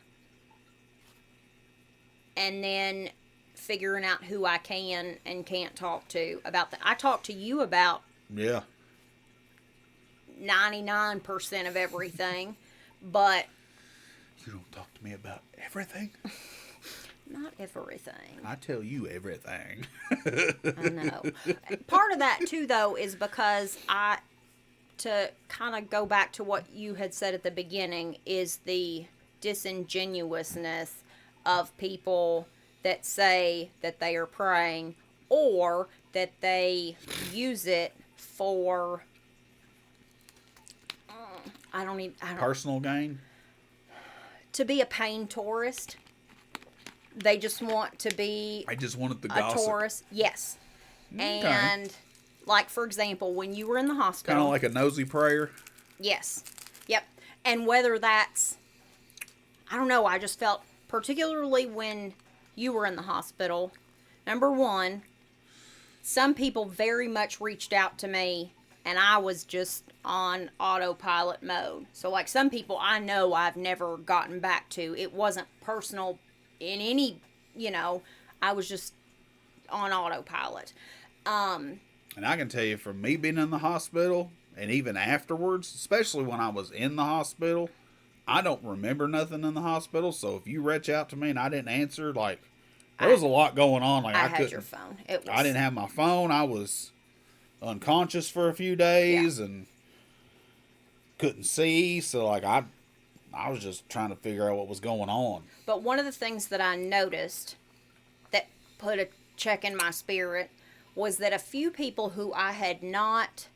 Speaker 1: and then figuring out who I can and can't talk to about that. I talk to you about 99% of everything, but
Speaker 2: you don't talk to me about everything.
Speaker 1: Not everything.
Speaker 2: I tell you everything.
Speaker 1: I know. Part of that too, though, is because to kind of go back to what you had said at the beginning, is the disingenuousness of people that say that they are praying, or that they use it for I don't
Speaker 2: Personal gain.
Speaker 1: to be a pain tourist. They just want to be
Speaker 2: I just wanted the
Speaker 1: a
Speaker 2: gossip.
Speaker 1: tourist. Yes.
Speaker 2: Okay.
Speaker 1: And like, for example, when you were in the hospital.
Speaker 2: Kind of like a nosy prayer.
Speaker 1: Yes. Yep. And whether that's, I don't know, I just felt, particularly when you were in the hospital, number one, some people very much reached out to me, and I was just on autopilot mode. So, like, some people I know I've never gotten back to. It wasn't personal in any, I was just on autopilot.
Speaker 2: And I can tell you, from me being in the hospital, and even afterwards, especially when I was in the hospital, I don't remember nothing in the hospital. So if you reach out to me and I didn't answer, like, there was a lot going on. Like,
Speaker 1: I
Speaker 2: I
Speaker 1: had
Speaker 2: couldn't.
Speaker 1: your phone. It was.
Speaker 2: I didn't have my phone. I was unconscious for a few days and couldn't see. So like I was just trying to figure out what was going on.
Speaker 1: But one of the things that I noticed that put a check in my spirit was that a few people who I had not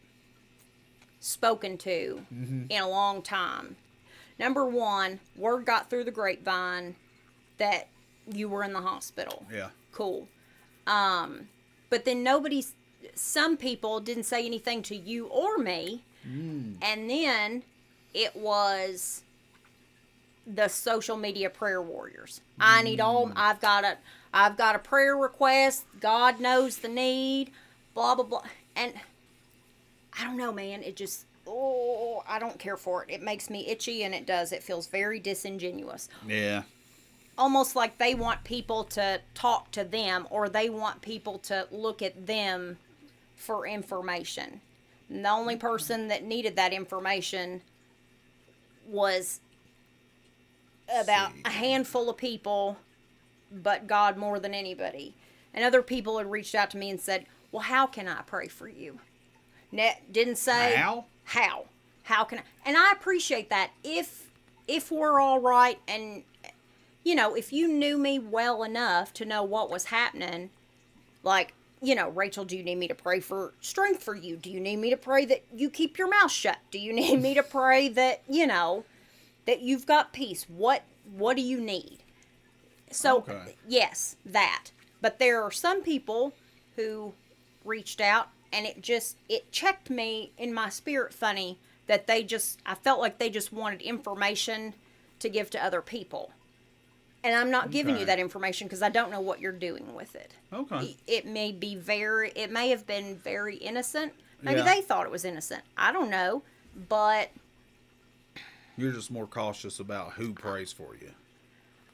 Speaker 1: spoken to in a long time. Number one, word got through the grapevine that you were in the hospital.
Speaker 2: Yeah.
Speaker 1: Cool. But then some people didn't say anything to you or me. And then it was the social media prayer warriors. I've got a prayer request. God knows the need. Blah, blah, blah. And I don't know, man. It just, I don't care for it. It makes me itchy, and it feels very disingenuous.
Speaker 2: Yeah.
Speaker 1: Almost like they want people to talk to them, or they want people to look at them for information. And the only person that needed that information was about a handful of people, but God more than anybody. And other people had reached out to me and said, well, how can I pray for you? Didn't say
Speaker 2: How?
Speaker 1: How can I? And I appreciate that. If we're all right, and if you knew me well enough to know what was happening, like, Rachel, do you need me to pray for strength for you? Do you need me to pray that you keep your mouth shut? Do you need me to pray that, that you've got peace? What do you need? So,
Speaker 2: Okay.
Speaker 1: yes, that. But there are some people who reached out, and it checked me in my spirit funny that I felt like they just wanted information to give to other people. And I'm not giving you that information because I don't know what you're doing with it.
Speaker 2: Okay.
Speaker 1: It may have been very innocent. Maybe
Speaker 2: Yeah.
Speaker 1: they thought it was innocent. I don't know. But
Speaker 2: You're just more cautious about who prays for you.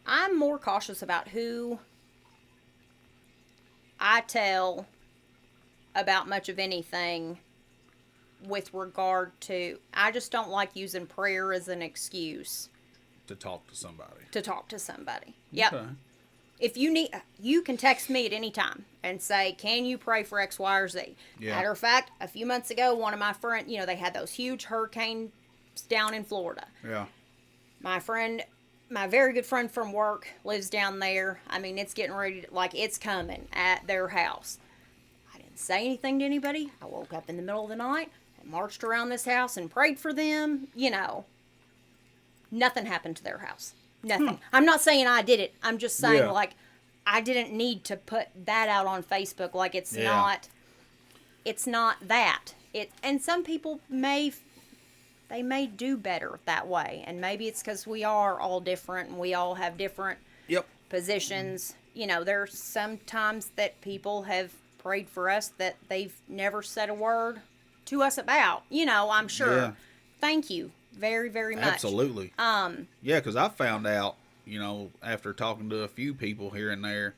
Speaker 1: I'm more cautious about who I tell about much of anything with regard to, I just don't like using prayer as an excuse
Speaker 2: To talk to somebody.
Speaker 1: Yep.
Speaker 2: Okay.
Speaker 1: If you need, you can text me at any time and say, can you pray for X, Y, or Z?
Speaker 2: Yeah.
Speaker 1: Matter of fact, a few months ago, one of my friends, they had those huge hurricanes down in Florida.
Speaker 2: Yeah.
Speaker 1: My very good friend from work lives down there. I mean, it's getting ready to, it's coming at their house. I didn't say anything to anybody. I woke up in the middle of the night and marched around this house and prayed for them. Nothing happened to their house. Nothing. I'm not saying I did it. I'm just saying, I didn't need to put that out on Facebook. It's not that. And some people may do better that way. And maybe it's because we are all different and we all have different positions. There's some times that people have prayed for us that they've never said a word to us about. I'm sure.
Speaker 2: Yeah.
Speaker 1: Thank you very, very much.
Speaker 2: Absolutely. Yeah, because I found out, after talking to a few people here and there,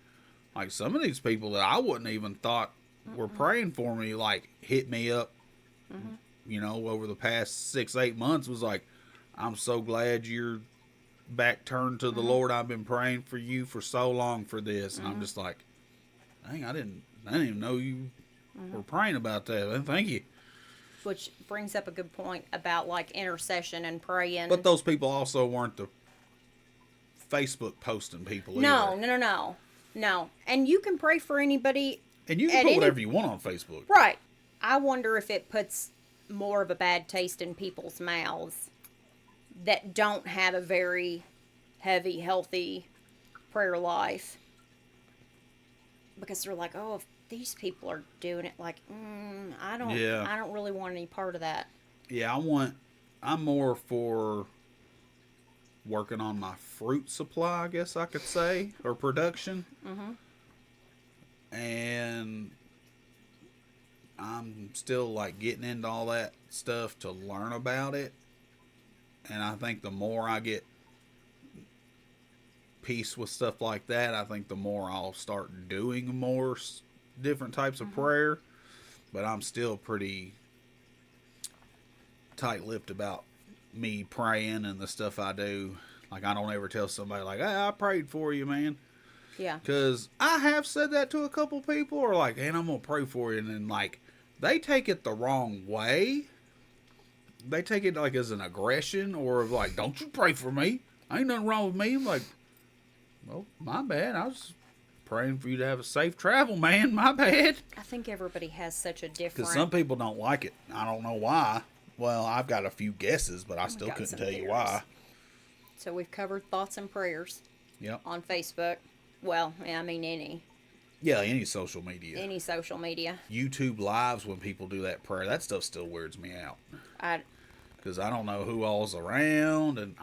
Speaker 2: like some of these people that I wouldn't even thought were praying for me, hit me up, over the past 6-8 months, was like, I'm so glad you're back turned to the Lord. I've been praying for you for so long for this. And I'm just like, dang, I didn't even know you were praying about that. And thank you.
Speaker 1: Which brings up a good point about intercession and praying.
Speaker 2: But those people also weren't the Facebook posting people
Speaker 1: No,
Speaker 2: either.
Speaker 1: no. No. And you can pray for anybody.
Speaker 2: And you can put whatever you want on Facebook.
Speaker 1: Right. I wonder if it puts more of a bad taste in people's mouths that don't have a very heavy, healthy prayer life. Because they're like, oh, if these people are doing it, like, I don't really want any part of that.
Speaker 2: Yeah, I'm more for working on my fruit supply, I guess I could say, or production. And I'm still like getting into all that stuff to learn about it. And I think the more I get peace with stuff like that, I think the more I'll start doing more different types of prayer. But I'm still pretty tight-lipped about me praying and the stuff I do. Like, I don't ever tell somebody like, hey, I prayed for you, man.
Speaker 1: Yeah.
Speaker 2: Because I have said that to a couple people, or like, hey, I'm going to pray for you. And then, like, they take it the wrong way. They take it, like, as an aggression, or like, don't you pray for me. Ain't nothing wrong with me. I'm like, well, my bad. I was praying for you to have a safe travel, man. My bad.
Speaker 1: I think everybody has such a different...
Speaker 2: Because some people don't like it. I don't know why. Well, I've got a few guesses, but I still couldn't tell you why.
Speaker 1: So we've covered thoughts and prayers.
Speaker 2: Yep.
Speaker 1: On Facebook. Well, I mean any.
Speaker 2: Yeah, any social media.
Speaker 1: Any social media.
Speaker 2: YouTube lives when people do that prayer. That stuff still weirds me out. Because I don't know who all's around, and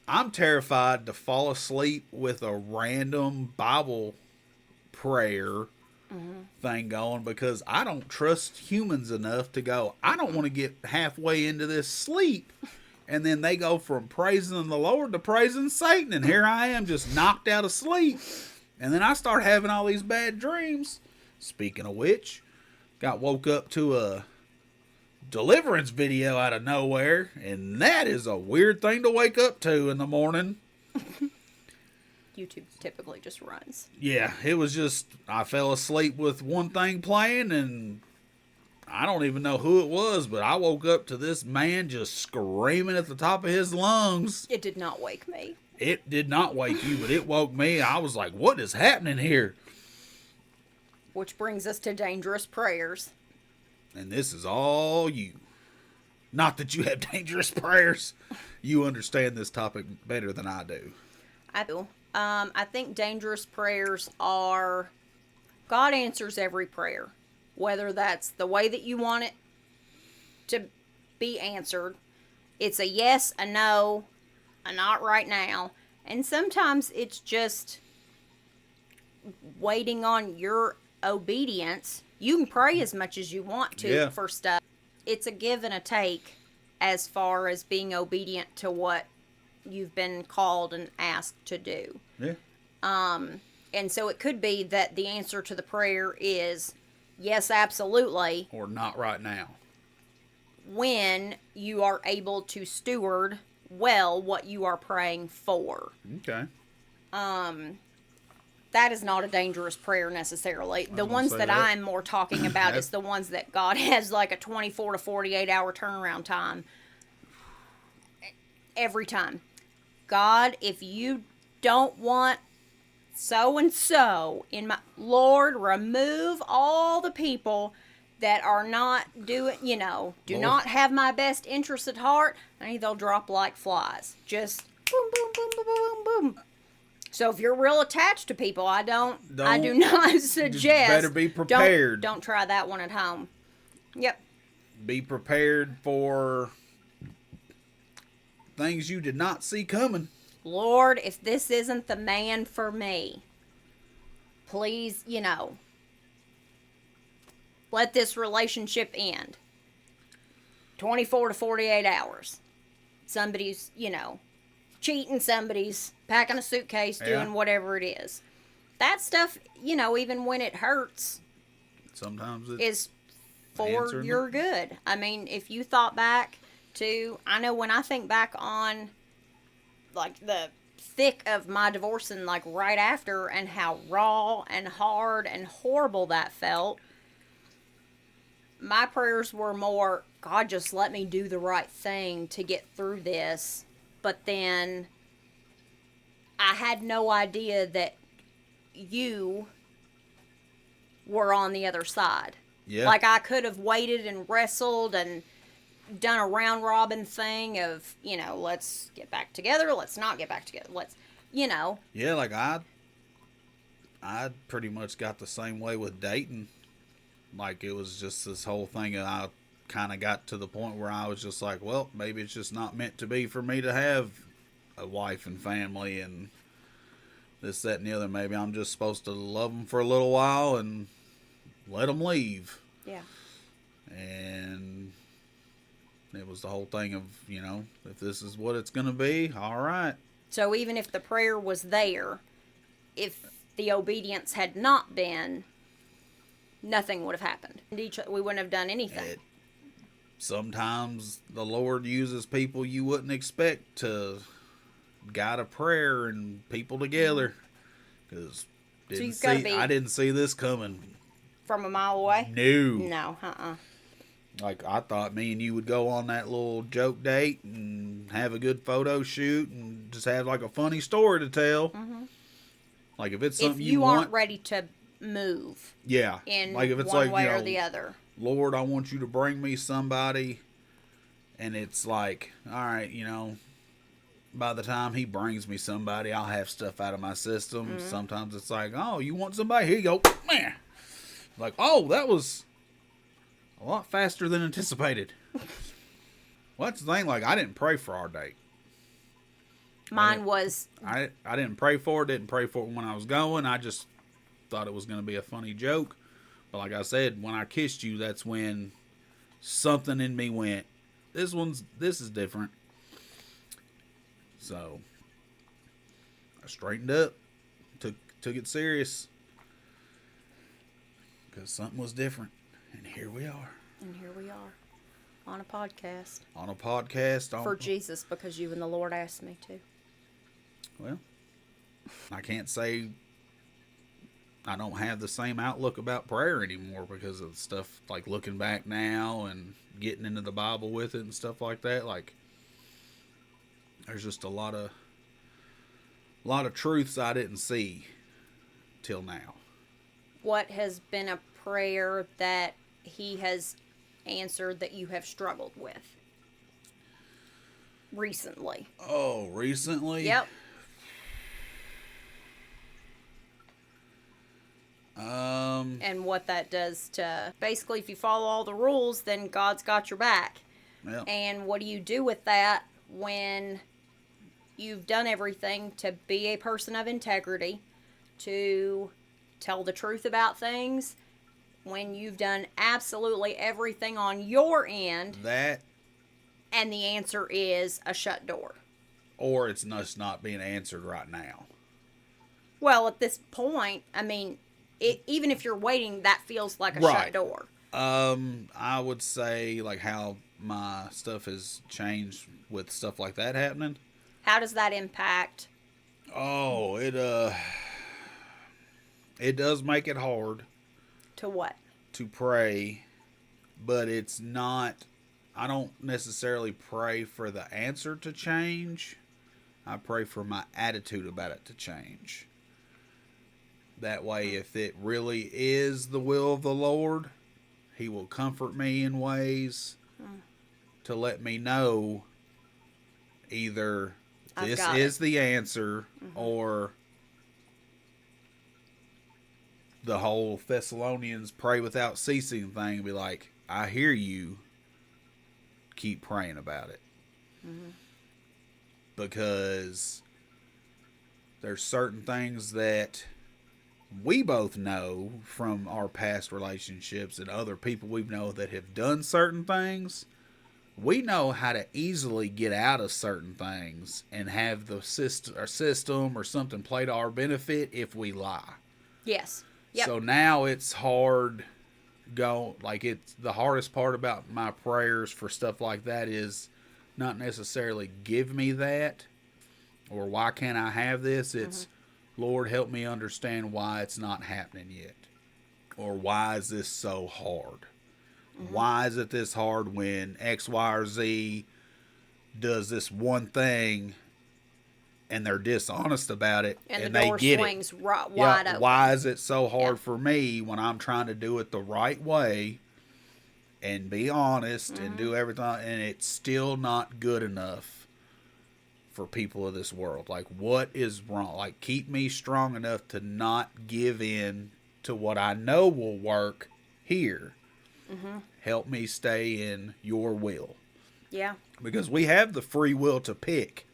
Speaker 2: I'm terrified to fall asleep with a random Bible prayer thing going, because I don't trust humans enough to go, I don't want to get halfway into this sleep and then they go from praising the Lord to praising Satan, and here I am just knocked out of sleep, and then I start having all these bad dreams. Speaking of which, got woke up to a deliverance video out of nowhere, and that is a weird thing to wake up to in the morning.
Speaker 1: YouTube typically just runs.
Speaker 2: Yeah, it was just, I fell asleep with one thing playing, and I don't even know who it was, but I woke up to this man just screaming at the top of his lungs.
Speaker 1: It did not wake me.
Speaker 2: It did not wake you, but it woke me. I was like, what is happening here?
Speaker 1: Which brings us to dangerous prayers.
Speaker 2: And this is all you. Not that you have dangerous prayers. You understand this topic better than I do.
Speaker 1: I do. I think dangerous prayers are, God answers every prayer. Whether that's the way that you want it to be answered. It's a yes, a no, a not right now. And sometimes it's just waiting on your obedience. You can pray as much as you want to for stuff. It's a give and a take as far as being obedient to what you've been called and asked to do.
Speaker 2: Yeah.
Speaker 1: And so it could be that the answer to the prayer is yes, absolutely.
Speaker 2: Or not right now.
Speaker 1: When you are able to steward well what you are praying for.
Speaker 2: Okay.
Speaker 1: That is not a dangerous prayer necessarily. The ones that I'm more talking about is the ones that God has like a 24 to 48 hour turnaround time. Every time. God, if you don't want so and so in my Lord, remove all the people that are not doing, do not have my best interest at heart. And they'll drop like flies. Just boom, boom, boom, boom, boom, boom. So if you're real attached to people, I do not suggest.
Speaker 2: Better be prepared.
Speaker 1: Don't try that one at home. Yep.
Speaker 2: Be prepared for things you did not see coming.
Speaker 1: Lord, if this isn't the man for me, please, let this relationship end. 24 to 48 hours. Somebody's, cheating, somebody's packing a suitcase, doing whatever it is. That stuff, even when it hurts,
Speaker 2: sometimes
Speaker 1: is for your good. I mean, if you thought back to, I know when I think back on like the thick of my divorce and like right after, and how raw and hard and horrible that felt, my prayers were more, God, just let me do the right thing to get through this. But then I had no idea that you were on the other side.
Speaker 2: Yeah.
Speaker 1: Like, I could have waited and wrestled and done a round robin thing of, let's get back together, let's not get back together, let's,
Speaker 2: Yeah, like I pretty much got the same way with dating. Like, it was just this whole thing, and I kind of got to the point where I was just like, well, maybe it's just not meant to be for me to have a wife and family and this, that, and the other. Maybe I'm just supposed to love them for a little while and let them leave.
Speaker 1: Yeah.
Speaker 2: And it was the whole thing of, if this is what it's going to be, all right.
Speaker 1: So even if the prayer was there, if the obedience had not been, nothing would have happened. We wouldn't have done anything.
Speaker 2: Sometimes the Lord uses people you wouldn't expect to guide a prayer and people together. Because I didn't see this coming.
Speaker 1: From a mile away?
Speaker 2: No.
Speaker 1: No,
Speaker 2: Like, I thought me and you would go on that little joke date and have a good photo shoot and just have, like, a funny story to tell.
Speaker 1: Mm-hmm.
Speaker 2: Like, if it's something
Speaker 1: if you aren't
Speaker 2: want,
Speaker 1: ready to move.
Speaker 2: Yeah.
Speaker 1: In
Speaker 2: like if it's
Speaker 1: one
Speaker 2: like,
Speaker 1: way or the other.
Speaker 2: Lord, I want you to bring me somebody. And it's like, all right, by the time he brings me somebody, I'll have stuff out of my system. Mm-hmm. Sometimes it's like, oh, you want somebody? Here you go. Man. Like, oh, that was a lot faster than anticipated. Well, that's the thing. Like, I didn't pray for our date.
Speaker 1: Mine was...
Speaker 2: I didn't pray for it. Didn't pray for it when I was going. I just thought it was going to be a funny joke. But like I said, when I kissed you, that's when something in me went, this is different. So I straightened up, took it serious, because something was different, and here we are.
Speaker 1: On a podcast.
Speaker 2: For
Speaker 1: Jesus, because you and the Lord asked me to.
Speaker 2: Well, I can't say I don't have the same outlook about prayer anymore because of stuff like looking back now and getting into the Bible with it and stuff like that. Like, there's just a lot of truths I didn't see till now.
Speaker 1: What has been a prayer that he has answered that you have struggled with recently?
Speaker 2: Oh, recently?
Speaker 1: Yep. And what that does to, basically, if you follow all the rules, then God's got your back.
Speaker 2: Yep.
Speaker 1: And what do you do with that when you've done everything to be a person of integrity, to tell the truth about things, when you've done absolutely everything on your end, and the answer is a shut door?
Speaker 2: Or it's just not being answered right now.
Speaker 1: Well, at this point, I mean, even if you're waiting, that feels like a shut door.
Speaker 2: I would say, like, how my stuff has changed with stuff like that happening.
Speaker 1: How does that impact?
Speaker 2: Oh, it does make it hard.
Speaker 1: To what?
Speaker 2: To pray, but it's not, I don't necessarily pray for the answer to change. I pray for my attitude about it to change. That way, if it really is the will of the Lord, He will comfort me in ways to let me know either this is the answer, or the whole Thessalonians pray without ceasing thing, and be like, I hear you, keep praying about it. Because there's certain things that we both know from our past relationships and other people we know that have done certain things. We know how to easily get out of certain things and have the system or something play to our benefit if we lie.
Speaker 1: Yes. Yep.
Speaker 2: So now it's hard it's the hardest part about my prayers for stuff like that is not necessarily give me that or why can't I have this. It's Lord, help me understand why it's not happening yet. Or why is this so hard? Why is it this hard when X, Y, or Z does this one thing and they're dishonest about it,
Speaker 1: And
Speaker 2: and
Speaker 1: the
Speaker 2: they
Speaker 1: door
Speaker 2: get
Speaker 1: swings
Speaker 2: it.
Speaker 1: wide open.
Speaker 2: Why is it so hard
Speaker 1: Yeah.
Speaker 2: for me when I'm trying to do it the right way and be honest and do everything, and it's still not good enough for people of this world? Like, what is wrong? Like, keep me strong enough to not give in to what I know will work here. Help me stay in your will.
Speaker 1: Yeah.
Speaker 2: Because we have the free will to pick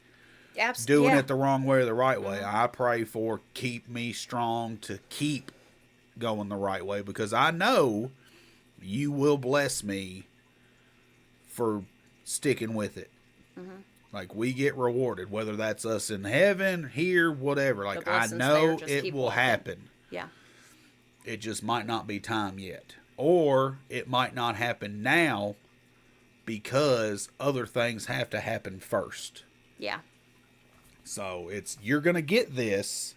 Speaker 2: doing it the wrong way or the right way. I pray for keep me strong to keep going the right way, because I know you will bless me for sticking with it. Like, we get rewarded, whether that's us in heaven, here, whatever. Like, I know it will happen.
Speaker 1: Yeah.
Speaker 2: It just might not be time yet. Or it might not happen now because other things have to happen first.
Speaker 1: Yeah.
Speaker 2: So it's, you're going to get this.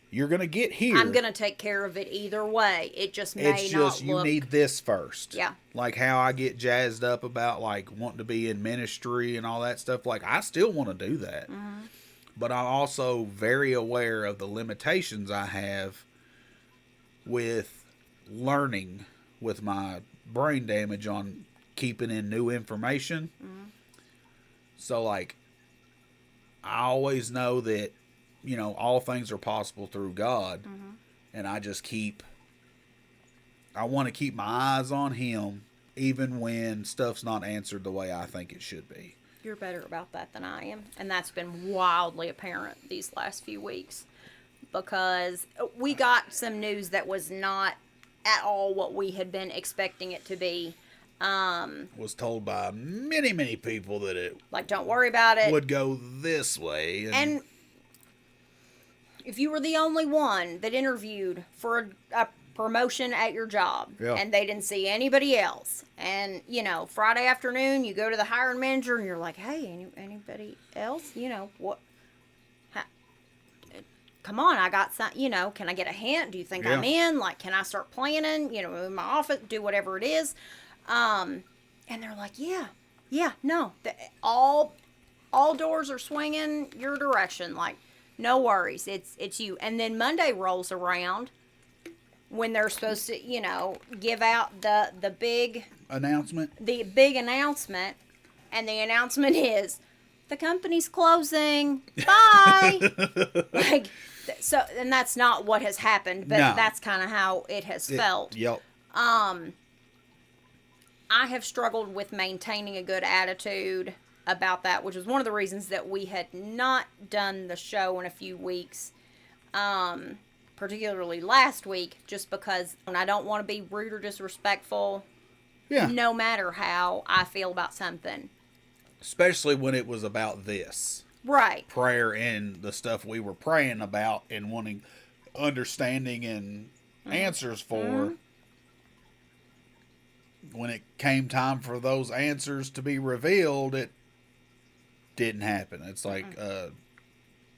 Speaker 2: You're going to get here.
Speaker 1: I'm going to take care of it either way. It just may
Speaker 2: It's just
Speaker 1: not
Speaker 2: you
Speaker 1: look...
Speaker 2: need this first.
Speaker 1: Yeah.
Speaker 2: Like how I get jazzed up about like wanting to be in ministry and all that stuff. Like, I still want to do that. But I'm also very aware of the limitations I have with learning, with my brain damage on keeping in new information. So like, I always know that, you know, all things are possible through God. And I just I want to keep my eyes on Him even when stuff's not answered the way I think it should be.
Speaker 1: You're better about that than I am. And that's been wildly apparent these last few weeks. Because we got some news that was not at all what we had been expecting it to be.
Speaker 2: Was told by many, many people that it
Speaker 1: Like, don't worry about it.
Speaker 2: would go this way.
Speaker 1: And if you were the only one that interviewed for a promotion at your job, and they didn't see anybody else, and, you know, Friday afternoon, you go to the hiring manager and you're like, hey, anybody else? You know, what? Come on, I got some, you know, can I get a hint? Do you think I'm in? Like, can I start planning? You know, in my office, do whatever it is. And they're like, no, all doors are swinging your direction. Like, no worries, it's you. And then Monday rolls around when they're supposed to, you know, give out the big
Speaker 2: announcement.
Speaker 1: The big announcement, and the announcement is the company's closing. Bye. Like, so, and that's not what has happened, but that's kind of how it has felt.
Speaker 2: Yep.
Speaker 1: I have struggled with maintaining a good attitude about that, which is one of the reasons that we had not done the show in a few weeks, particularly last week, just because I don't want to be rude or disrespectful, no matter how I feel about something.
Speaker 2: Especially when it was about this.
Speaker 1: Right.
Speaker 2: Prayer and the stuff we were praying about and wanting understanding and answers for. When it came time for those answers to be revealed, it didn't happen. It's like,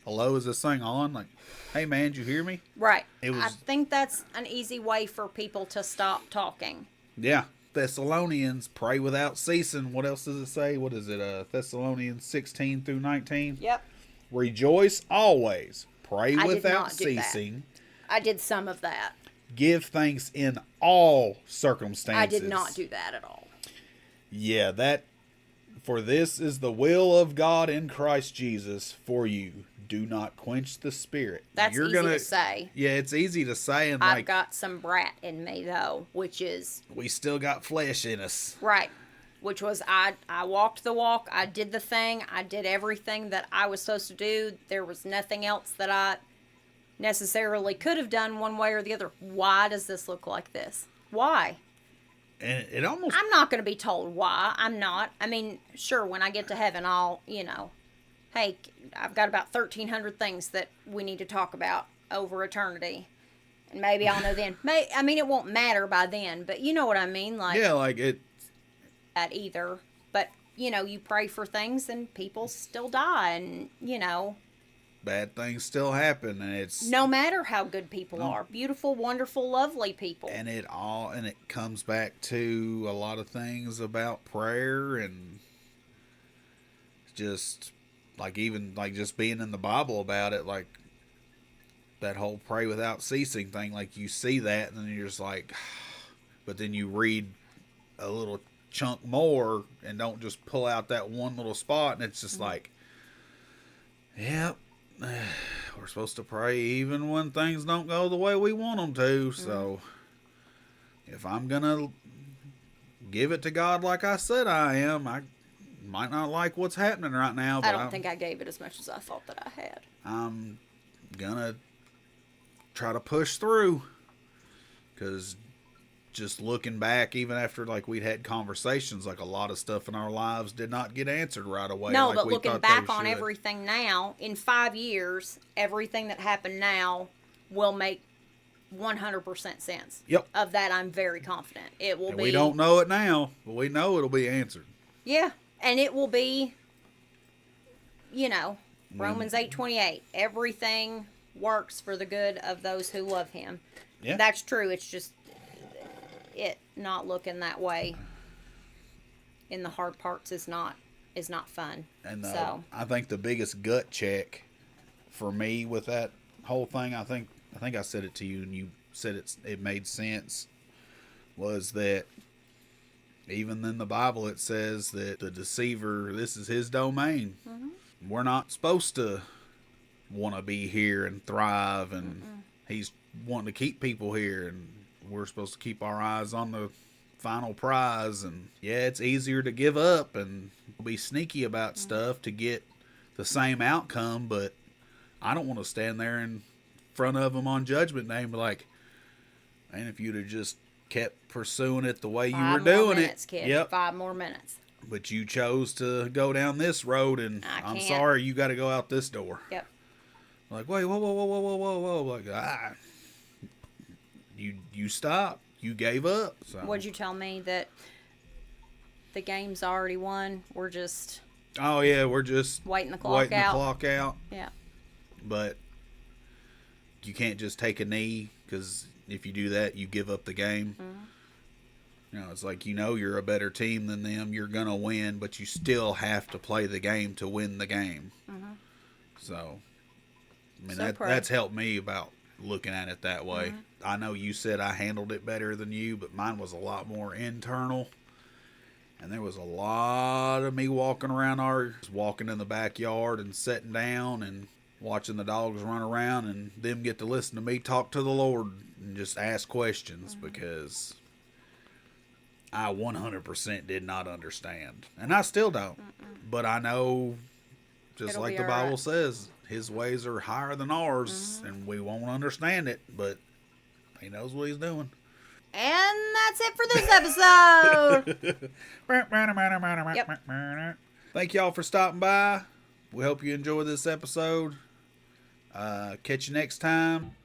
Speaker 2: hello, is this thing on? Like, hey man, did you hear me?
Speaker 1: Right. I think that's an easy way for people to stop talking.
Speaker 2: Yeah. Thessalonians, pray without ceasing. What else does it say? What is it? Thessalonians 16 through 19?
Speaker 1: Yep.
Speaker 2: Rejoice always. Pray without ceasing.
Speaker 1: I did some of that.
Speaker 2: Give thanks in all circumstances.
Speaker 1: I did not do that at all.
Speaker 2: Yeah, for this is the will of God in Christ Jesus for you. Do not quench the spirit.
Speaker 1: That's easy to say.
Speaker 2: Yeah, it's easy to say. And
Speaker 1: I've got some brat in me, though, which is...
Speaker 2: We still got flesh in us.
Speaker 1: Right. Which was, I walked the walk. I did the thing. I did everything that I was supposed to do. There was nothing else that I necessarily could have done one way or the other. Why does this look like this? Why?
Speaker 2: And it almost...
Speaker 1: I'm not going to be told why. I'm not. I mean, sure, when I get to heaven, I'll, you know... Hey, I've got about 1,300 things that we need to talk about over eternity. And maybe I'll know then. I mean, it won't matter by then, but you know what I mean? Like,
Speaker 2: yeah, like it...
Speaker 1: That either. But, you know, you pray for things and people still die and, you know...
Speaker 2: Bad things still happen, and it's...
Speaker 1: No matter how good people are. Beautiful, wonderful, lovely people.
Speaker 2: And it comes back to a lot of things about prayer and just... like even like just being in the Bible about it, like that whole pray without ceasing thing, like you see that and then you're just like, but then you read a little chunk more and don't just pull out that one little spot, and it's just like, yep, we're supposed to pray even when things don't go the way we want them to. So if I'm gonna give it to God like I said I am, I might not like what's happening right now, but
Speaker 1: I don't think I gave it as much as I thought that I had.
Speaker 2: I'm gonna try to push through, because just looking back, even after like we'd had conversations, like a lot of stuff in our lives did not get answered right away.
Speaker 1: No,
Speaker 2: like
Speaker 1: but
Speaker 2: we
Speaker 1: looking
Speaker 2: thought
Speaker 1: back
Speaker 2: they
Speaker 1: on
Speaker 2: should.
Speaker 1: everything now, in 5 years, everything that happened now will make 100% sense.
Speaker 2: Yep.
Speaker 1: Of that, I'm very confident. It will
Speaker 2: And
Speaker 1: be.
Speaker 2: we don't know it now, but we know it'll be answered.
Speaker 1: Yeah, and it will be, Romans 8:28. Everything works for the good of those who love Him.
Speaker 2: Yeah.
Speaker 1: That's true. It's just it not looking that way in the hard parts is not fun.
Speaker 2: And
Speaker 1: so
Speaker 2: I think the biggest gut check for me with that whole thing, I think I said it to you and you said it made sense, was that even in the Bible it says that the deceiver, this is his domain. We're not supposed to want to be here and thrive, and he's wanting to keep people here, and we're supposed to keep our eyes on the final prize. And yeah, it's easier to give up and be sneaky about stuff to get the same outcome, but I don't want to stand there in front of him on Judgment Day and be like, man, if you'd have just kept pursuing it the way you were doing
Speaker 1: minutes,
Speaker 2: it.
Speaker 1: Kid.
Speaker 2: Yep.
Speaker 1: 5 more minutes.
Speaker 2: But you chose to go down this road, and I'm sorry, you got to go out this door.
Speaker 1: Yep.
Speaker 2: Like, wait, whoa. Like, you stopped. You gave up. So.
Speaker 1: Would you tell me that the game's already won? We're just...
Speaker 2: Oh, yeah, we're just...
Speaker 1: Waiting the clock out.
Speaker 2: Yeah. But you can't just take a knee, because if you do that, you give up the game. It's like, you're a better team than them. You're going to win, but you still have to play the game to win the game. So, I mean, that's helped me about looking at it that way. I know you said I handled it better than you, but mine was a lot more internal. And there was a lot of me walking in the backyard and sitting down and watching the dogs run around, and them get to listen to me talk to the Lord and just ask questions, because I 100% did not understand. And I still don't. But I know, just like the Bible says, His ways are higher than ours, and we won't understand it, but He knows what He's doing.
Speaker 1: And that's it for this episode.
Speaker 2: Yep. Thank y'all for stopping by. We hope you enjoy this episode. Catch you next time.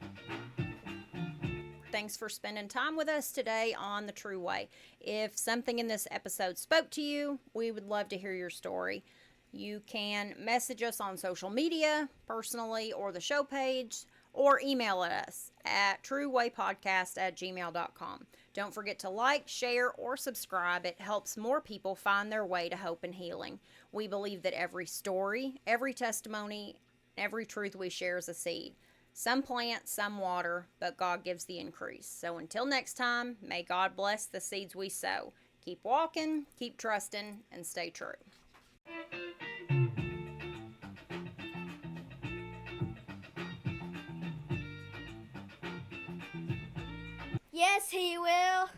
Speaker 1: Thanks for spending time with us today on The True Way. If something in this episode spoke to you, we would love to hear your story. You can message us on social media, personally, or the show page, or email us at truewaypodcast@gmail.com. Don't forget to like, share, or subscribe. It helps more people find their way to hope and healing. We believe that every story, every testimony, every truth we share is a seed. Some plant, some water, but God gives the increase. So until next time, may God bless the seeds we sow. Keep walking, keep trusting, and stay true.
Speaker 3: Yes, He will.